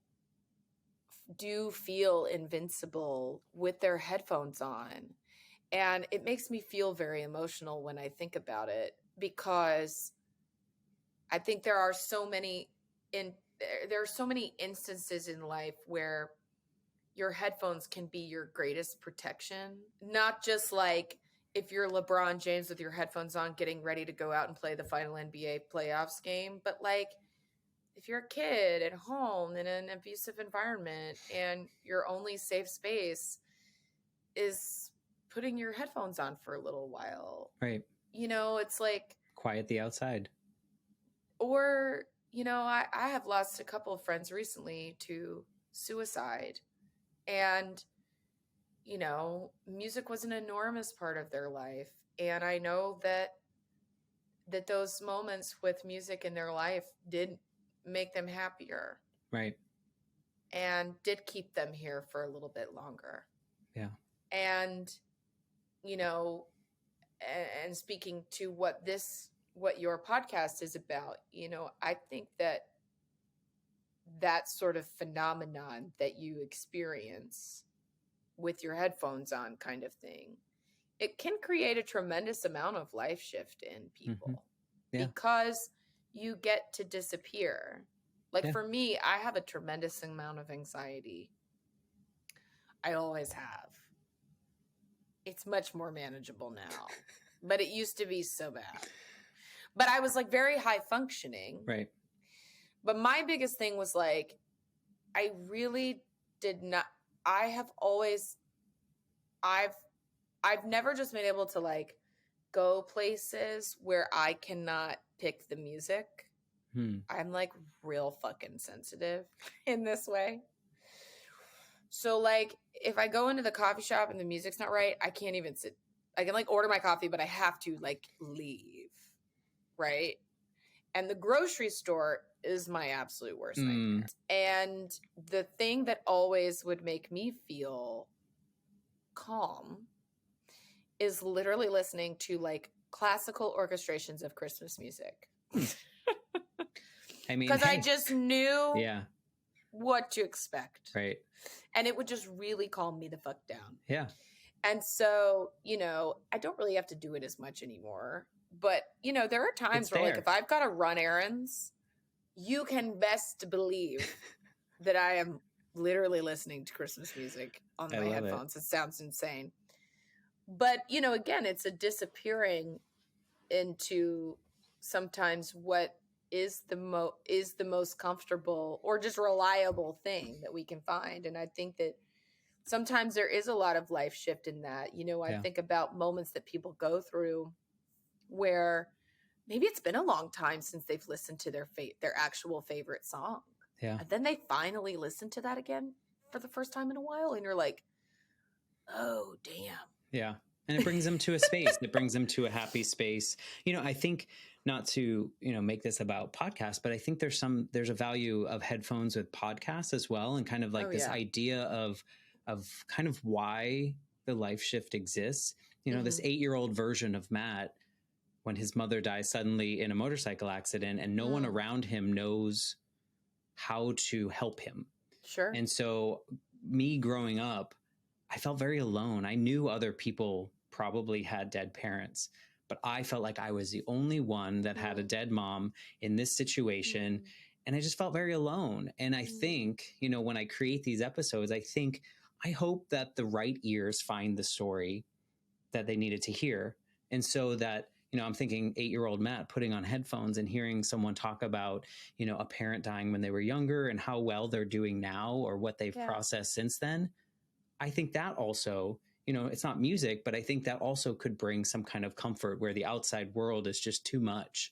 do feel invincible with their headphones on. And it makes me feel very emotional when I think about it because I think there are so many instances in life where your headphones can be your greatest protection. Not just like if you're LeBron James with your headphones on getting ready to go out and play the final NBA playoffs game, but like if you're a kid at home in an abusive environment and your only safe space is putting your headphones on for a little while. Right. It's like quiet the outside. Or, I have lost a couple of friends recently to suicide. And, music was an enormous part of their life. And I know that those moments with music in their life did make them happier. Right. And did keep them here for a little bit longer. Yeah. And, and speaking to what your podcast is about, I think that sort of phenomenon that you experience with your headphones on kind of thing, it can create a tremendous amount of life shift in people because you get to disappear. Like for me, I have a tremendous amount of anxiety. I always have. It's much more manageable now, but it used to be so bad. But I was like very high functioning. Right. But my biggest thing was like, I really did not, I've never just been able to like go places where I cannot pick the music. I'm like real fucking sensitive in this way. So like if I go into the coffee shop and the music's not right, I can't even sit. I can like order my coffee, but I have to like leave. Right. And the grocery store is my absolute worst nightmare. And the thing that always would make me feel calm is literally listening to like classical orchestrations of Christmas music. I mean, because I just knew what to expect. Right. And it would just really calm me the fuck down. Yeah. And so, I don't really have to do it as much anymore. But, there are times where like if I've got to run errands, you can best believe that I am literally listening to Christmas music on my headphones. It sounds insane. But, again, it's a disappearing into sometimes what is the most comfortable or just reliable thing that we can find. And I think that sometimes there is a lot of life shift in that. I think about moments that people go through where maybe it's been a long time since they've listened to their actual favorite song. Yeah. And then they finally listen to that again for the first time in a while. And you're like, oh, damn. Yeah. And it brings them to a space. It brings them to a happy space. I think not to, make this about podcasts, but I think there's a value of headphones with podcasts as well. And kind of like idea of kind of why the life shift exists this 8-year-old version of Matt, when his mother dies suddenly in a motorcycle accident and no one around him knows how to help him. Sure. And so me growing up, I felt very alone. I knew other people probably had dead parents, but I felt like I was the only one that had a dead mom in this situation. And I just felt very alone. And I think, when I create these episodes, I hope that the right ears find the story that they needed to hear. And so that, I'm thinking 8-year-old Matt putting on headphones and hearing someone talk about, a parent dying when they were younger and how well they're doing now or what they've processed since then. I think that also, it's not music, but I think that also could bring some kind of comfort where the outside world is just too much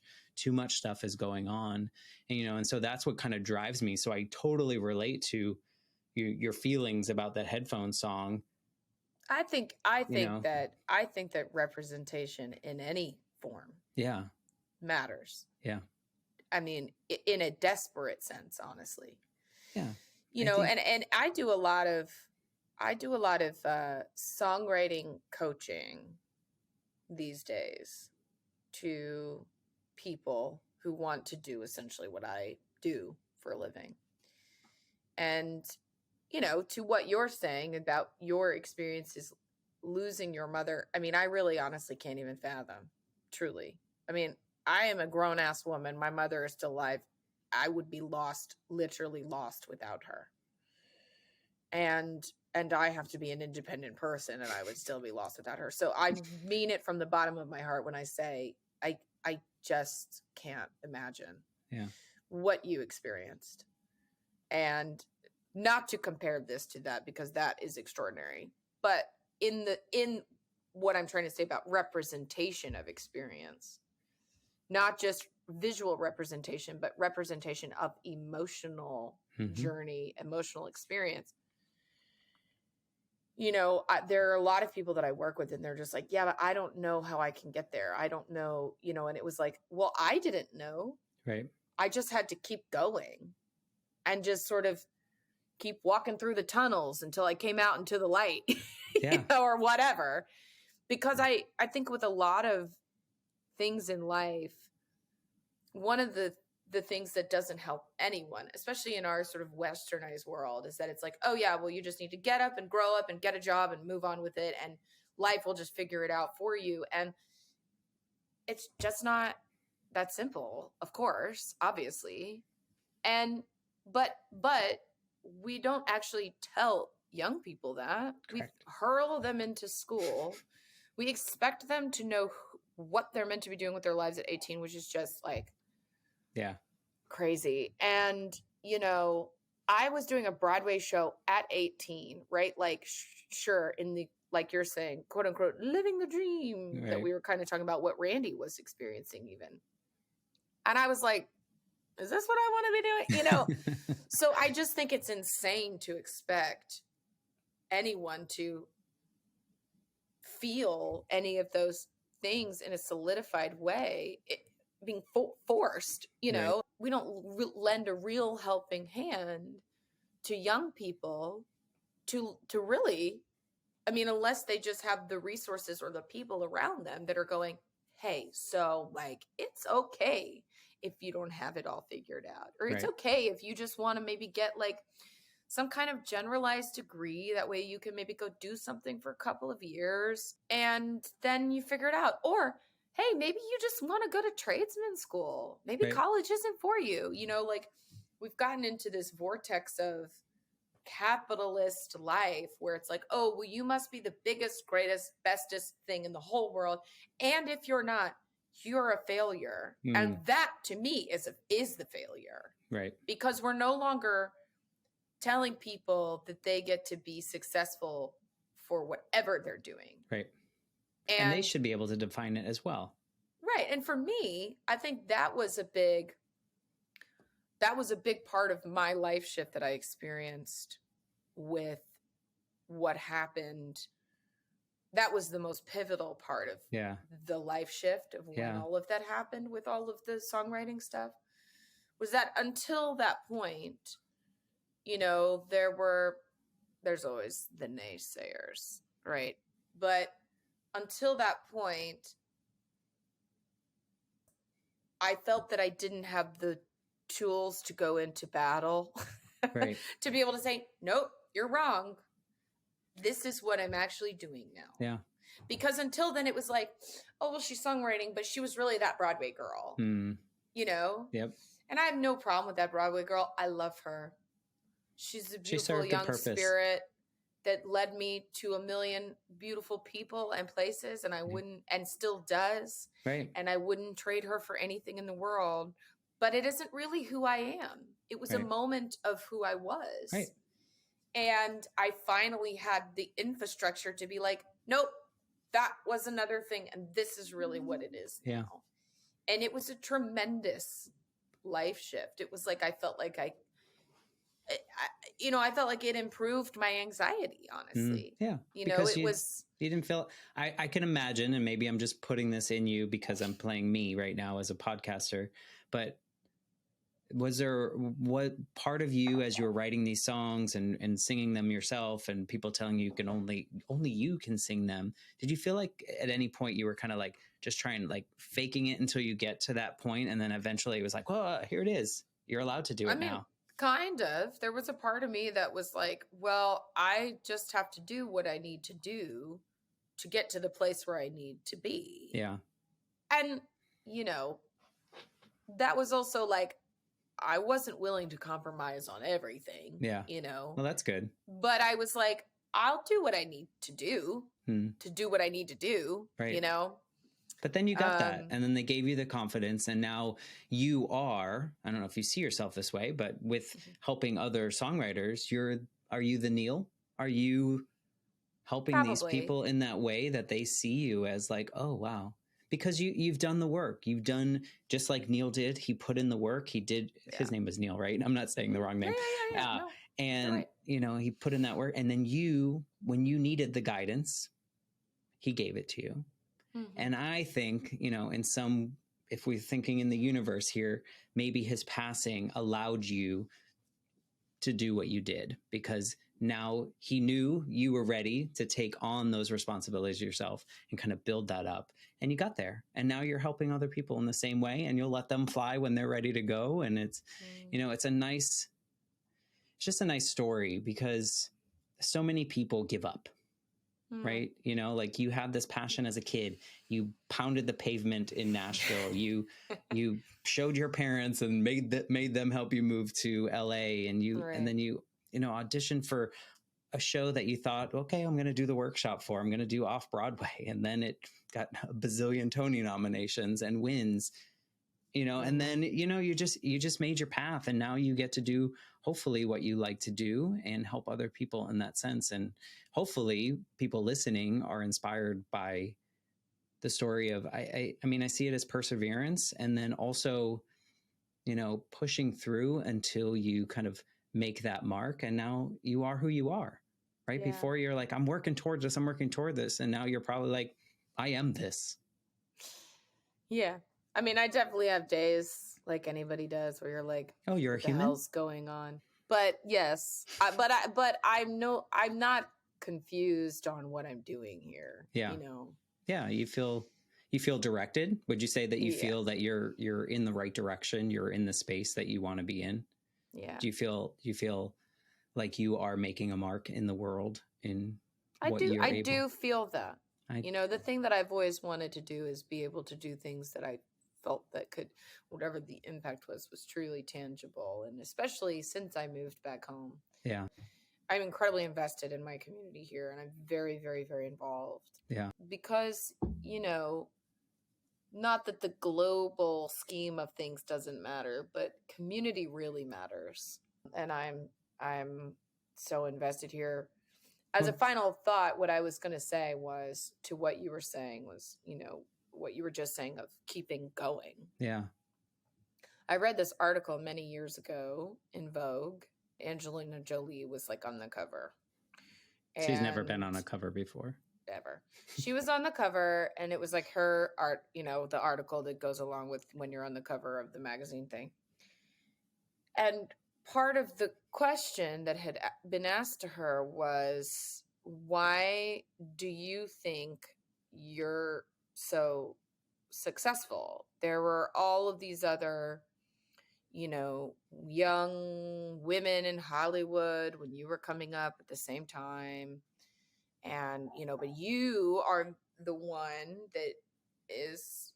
stuff is going on. And so that's what kind of drives me. So I totally relate to your feelings about that headphone song. I think that representation in any form matters. Yeah. I mean, in a desperate sense, honestly. Yeah. And I do a lot of songwriting coaching these days to people who want to do essentially what I do for a living. And to what you're saying about your experiences losing your mother, I mean, I really honestly can't even fathom, truly. I mean, I am a grown-ass woman. My mother is still alive. I would be lost, literally lost without her. And I have to be an independent person, and I would still be lost without her. So I mean it from the bottom of my heart when I say I just can't imagine what you experienced. And not to compare this to that, because that is extraordinary. But in what I'm trying to say about representation of experience, not just visual representation, but representation of emotional journey, emotional experience. There are a lot of people that I work with and they're just like, yeah, but I don't know how I can get there. I don't know, and it was like, well, I didn't know. Right. I just had to keep going and just sort of keep walking through the tunnels until I came out into the light, or whatever. Because I think with a lot of things in life, one of the things that doesn't help anyone, especially in our sort of westernized world, is that it's like, oh yeah, well, you just need to get up and grow up and get a job and move on with it, and life will just figure it out for you. And it's just not that simple, of course, obviously. But we don't actually tell young people that. Correct. We hurl them into school. We expect them to know what they're meant to be doing with their lives at 18, which is just like, crazy. And, I was doing a Broadway show at 18, right? Like, sure, in the, like you're saying, quote unquote, living the dream, that we were kind of talking about what Randy was experiencing even. And I was like, is this what I want to be doing? So I just think it's insane to expect anyone to feel any of those things in a solidified way, being forced, Right. We don't lend a real helping hand to young people to really, I mean, unless they just have the resources or the people around them that are going, hey, so like, it's okay if you don't have it all figured out, or it's okay if you just want to maybe get like some kind of generalized degree. That way you can maybe go do something for a couple of years and then you figure it out. Or, hey, maybe you just want to go to tradesman school. Maybe college isn't for you. Like we've gotten into this vortex of capitalist life where it's like, oh, well, you must be the biggest, greatest, bestest thing in the whole world. And if you're not, you're a failure. And that to me is the failure. Right. Because we're no longer telling people that they get to be successful for whatever they're doing. Right. And they should be able to define it as well. Right. And for me, I think that was a big part of my life shift that I experienced with what happened. That was the most pivotal part of the life shift of when all of that happened with all of the songwriting stuff, was that until that point, there's always the naysayers, right? But until that point, I felt that I didn't have the tools to go into battle Right. to be able to say, nope, you're wrong. This is what I'm actually doing now. Yeah. Because until then it was like, oh, well, she's songwriting, but she was really that Broadway girl, you know? Yep. And I have no problem with that Broadway girl. I love her. She's a beautiful young spirit that led me to a million beautiful people and places, and I wouldn't, and still does. Right. And I wouldn't trade her for anything in the world. But it isn't really who I am. It was a moment of who I was. Right. And I finally had the infrastructure to be like, nope, that was another thing. And this is really what it is now. And it was a tremendous life shift. It was like, I felt like I felt like it improved my anxiety, honestly. Yeah. You know, it was. You didn't feel, I can imagine, and maybe I'm just putting this in you because I'm playing me right now as a podcaster, but was there, what part of you as you were writing these songs and singing them yourself and people telling you can only you can sing them, did you feel like at any point you were kind of like just trying, like faking it until you get to that point, and then eventually it was like, well, here it is, you're allowed to do it now? Kind of. There was a part of me that was like, well, I just have to do what I need to do to get to the place where I need to be. Yeah. And, that was also like, I wasn't willing to compromise on everything. Yeah. Well, that's good. But I was like, I'll do what I need to do what I need to do, right. But then you got that, and then they gave you the confidence, and now you are, I don't know if you see yourself this way, but with helping other songwriters, are you the Neil? Are you helping Probably. These people in that way that they see you as like, oh, wow. Because you've done the work. You've done just like Neil did. He put in the work. He did. Yeah. His name was Neil, right? I'm not saying the wrong name. Yeah. No, and, right. He put in that work. And then when you needed the guidance, he gave it to you. Mm-hmm. And I think, if we're thinking in the universe here, maybe his passing allowed you to do what you did, because now he knew you were ready to take on those responsibilities yourself and kind of build that up. And you got there, and now you're helping other people in the same way, and you'll let them fly when they're ready to go. And it's, it's just a nice story, because so many people give up. Right. Like you had this passion as a kid, you pounded the pavement in Nashville, you showed your parents and made them help you move to LA, and and then you auditioned for a show that you thought, okay, I'm going to do the workshop for, I'm going to do off Broadway. And then it got a bazillion Tony nominations and wins, and then, you just made your path, and now you get to do hopefully what you like to do and help other people in that sense. And hopefully people listening are inspired by the story of, I see it as perseverance, and then also, pushing through until you kind of make that mark. And now you are who you are, right? Yeah. Before you're like, I'm working toward this. And now you're probably like, I am this. Yeah. I definitely have days like anybody does where you're like, oh, you're a human? What the hell's going on? But yes, but I'm not confused on what I'm doing here. Yeah. Yeah. You feel directed. Would you say that you feel that you're in the right direction? You're in the space that you want to be in? Yeah. Do you feel like you are making a mark in the world in what I you're able? do feel that. The thing that I've always wanted to do is be able to do things that I felt that could, whatever the impact was truly tangible. And especially since I moved back home. Yeah. I'm incredibly invested in my community here, and I'm very, very, very involved. Yeah. Because, not that the global scheme of things doesn't matter, but community really matters. And I'm so invested here. As a final thought, what I was going to say was, to what you were saying was, what you were just saying of keeping going. Yeah. I read this article many years ago in Vogue. Angelina Jolie was like on the cover. She's never been on a cover before. Ever. She was on the cover, and it was like her art, the article that goes along with when you're on the cover of the magazine thing. And part of the question that had been asked to her was, why do you think you're so successful. There were all of these other, you know, young women in Hollywood when you were coming up at the same time. And, you know, but you are the one that is,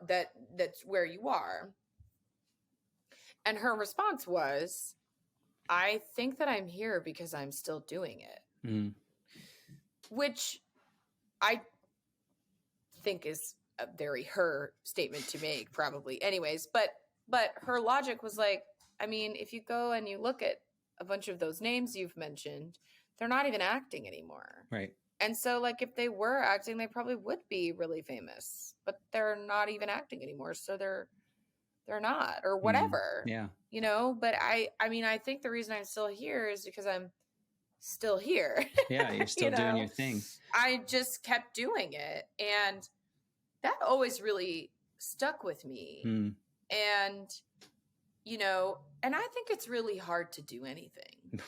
that's where you are. And her response was, I think that I'm here because I'm still doing it. Which I think is a very her statement to make, probably. Anyways, but her logic was like, I mean, if you go and you look at a bunch of those names you've mentioned, they're not even acting anymore. Right. And so, like, if they were acting, they probably would be really famous, but they're not even acting anymore. So they're not, or whatever. Yeah. You know, but I mean, I think the reason I'm still here is because I'm still here. Yeah. You're still doing your thing. I just kept doing it. And that always really stuck with me. And, you know, and I think it's really hard to do anything.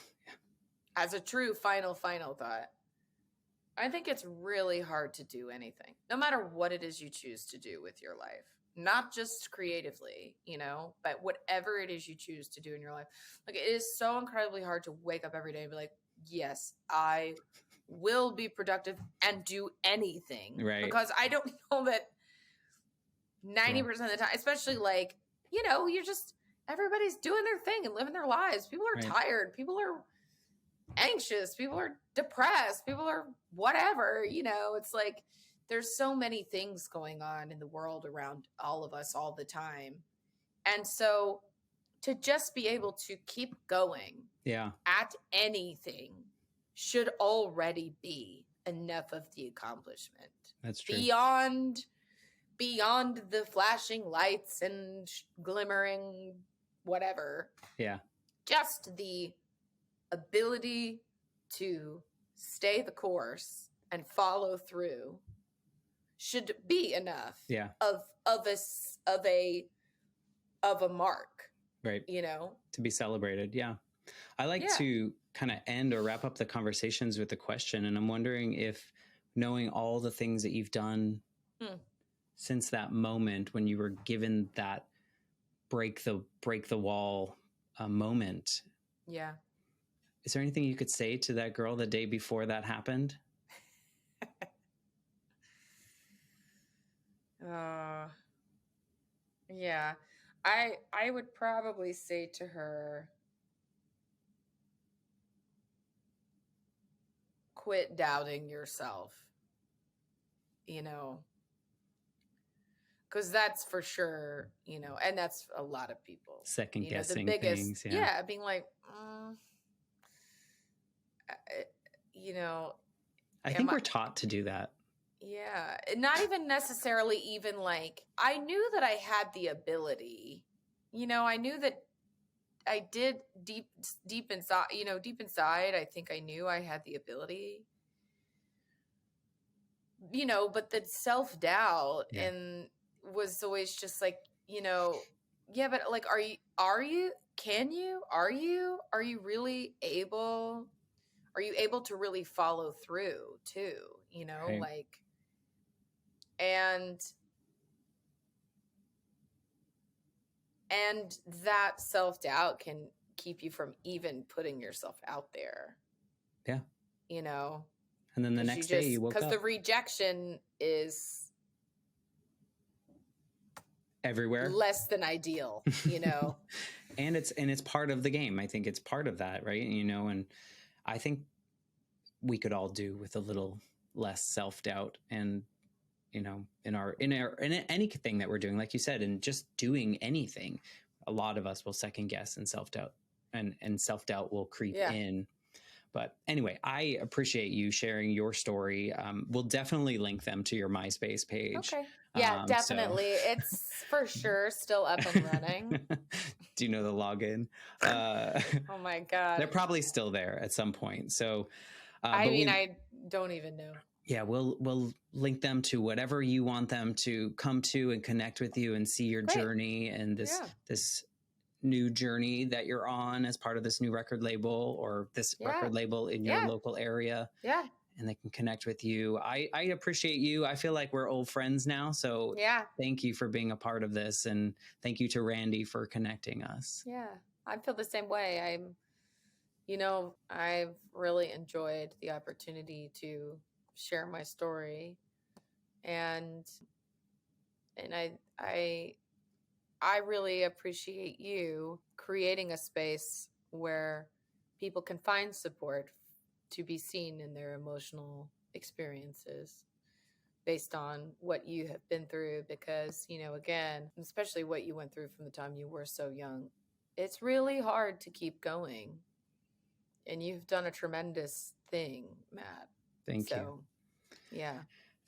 As a true final thought, I think it's really hard to do anything, no matter what it is you choose to do with your life, not just creatively, you know, but whatever it is you choose to do in your life. Like, it is so incredibly hard to wake up every day and be like, yes, I will be productive and do anything. Right. Because I don't know that 90% of the time, especially, like, you know, everybody's doing their thing and living their lives. People are tired. People are anxious. People are depressed. People are whatever, you know. It's like there's so many things going on in the world around all of us all the time. And so to just be able to keep going at anything should already be enough of the accomplishment. That's true. Beyond the flashing lights and glimmering whatever. Yeah. Just the ability to stay the course and follow through should be enough of a mark, right? You know, to be celebrated. Yeah. I like to kind of end or wrap up the conversations with a question. And I'm wondering if, knowing all the things that you've done since that moment when you were given that break the wall moment. Yeah. Is there anything you could say to that girl the day before that happened? Yeah. I would probably say to her, quit doubting yourself, you know, because that's for sure, you know, and that's a lot of people. Second guessing things. Yeah. Being like, you know. I think we're taught to do that. Yeah. Not even necessarily even like, I knew that I had the ability, you know, I knew that I did deep inside, you know, deep inside, I think I knew I had the ability, you know, but the self-doubt and was always just like, you know, but like, are you really able? Are you able to really follow through too? You know, like, and that self-doubt can keep you from even putting yourself out there. Yeah. You know? And then the next day you woke up. Because the rejection is everywhere. Less than ideal, you know? and it's part of the game. I think it's part of that, right? You know, and I think we could all do with a little less self-doubt and, you know, in anything that we're doing, like you said, and just doing anything, a lot of us will second guess and self-doubt and self-doubt will creep in. But anyway, I appreciate you sharing your story. We'll definitely link them to your MySpace page. Okay. Yeah, definitely. It's for sure still up and running. Do you know the login? Oh my God. They're probably still there at some point. So, I don't even know. Yeah, we'll link them to whatever you want them to come to and connect with you and see your journey and this new journey that you're on as part of this new record label or this record label in your local area. Yeah. and they can connect with you. I appreciate you. I feel like we're old friends now. So Yeah. thank you for being a part of this. And thank you to Randy for connecting us. Yeah. I feel the same way. I've really enjoyed the opportunity to share my story, and I really appreciate you creating a space where people can find support to be seen in their emotional experiences based on what you have been through, because, again, especially what you went through from the time you were so young, it's really hard to keep going. And you've done a tremendous thing, Matt. Thank you. Yeah.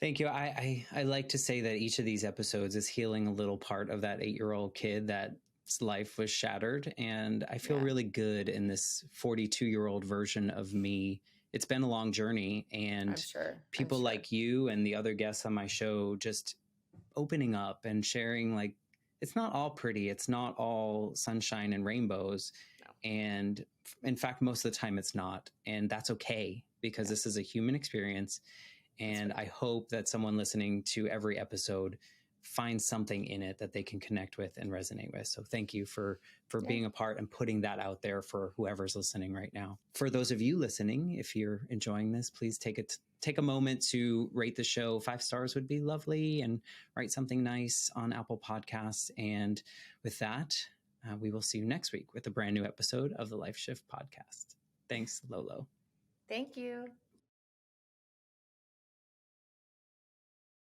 Thank you. I like to say that each of these episodes is healing a little part of that 8-year-old kid that's life was shattered. And I feel really good in this 42-year-old version of me. It's been a long journey, and people like you and the other guests on my show just opening up and sharing, like, it's not all pretty. It's not all sunshine and rainbows. No. And in fact, most of the time it's not. And that's okay, because this is a human experience. And I hope that someone listening to every episode finds something in it that they can connect with and resonate with. So thank you for being a part and putting that out there for whoever's listening right now. For those of you listening, if you're enjoying this, please take a moment to rate the show. 5 stars would be lovely, and write something nice on Apple Podcasts. And with that, we will see you next week with a brand new episode of the Life Shift Podcast. Thanks, Lolo. Thank you.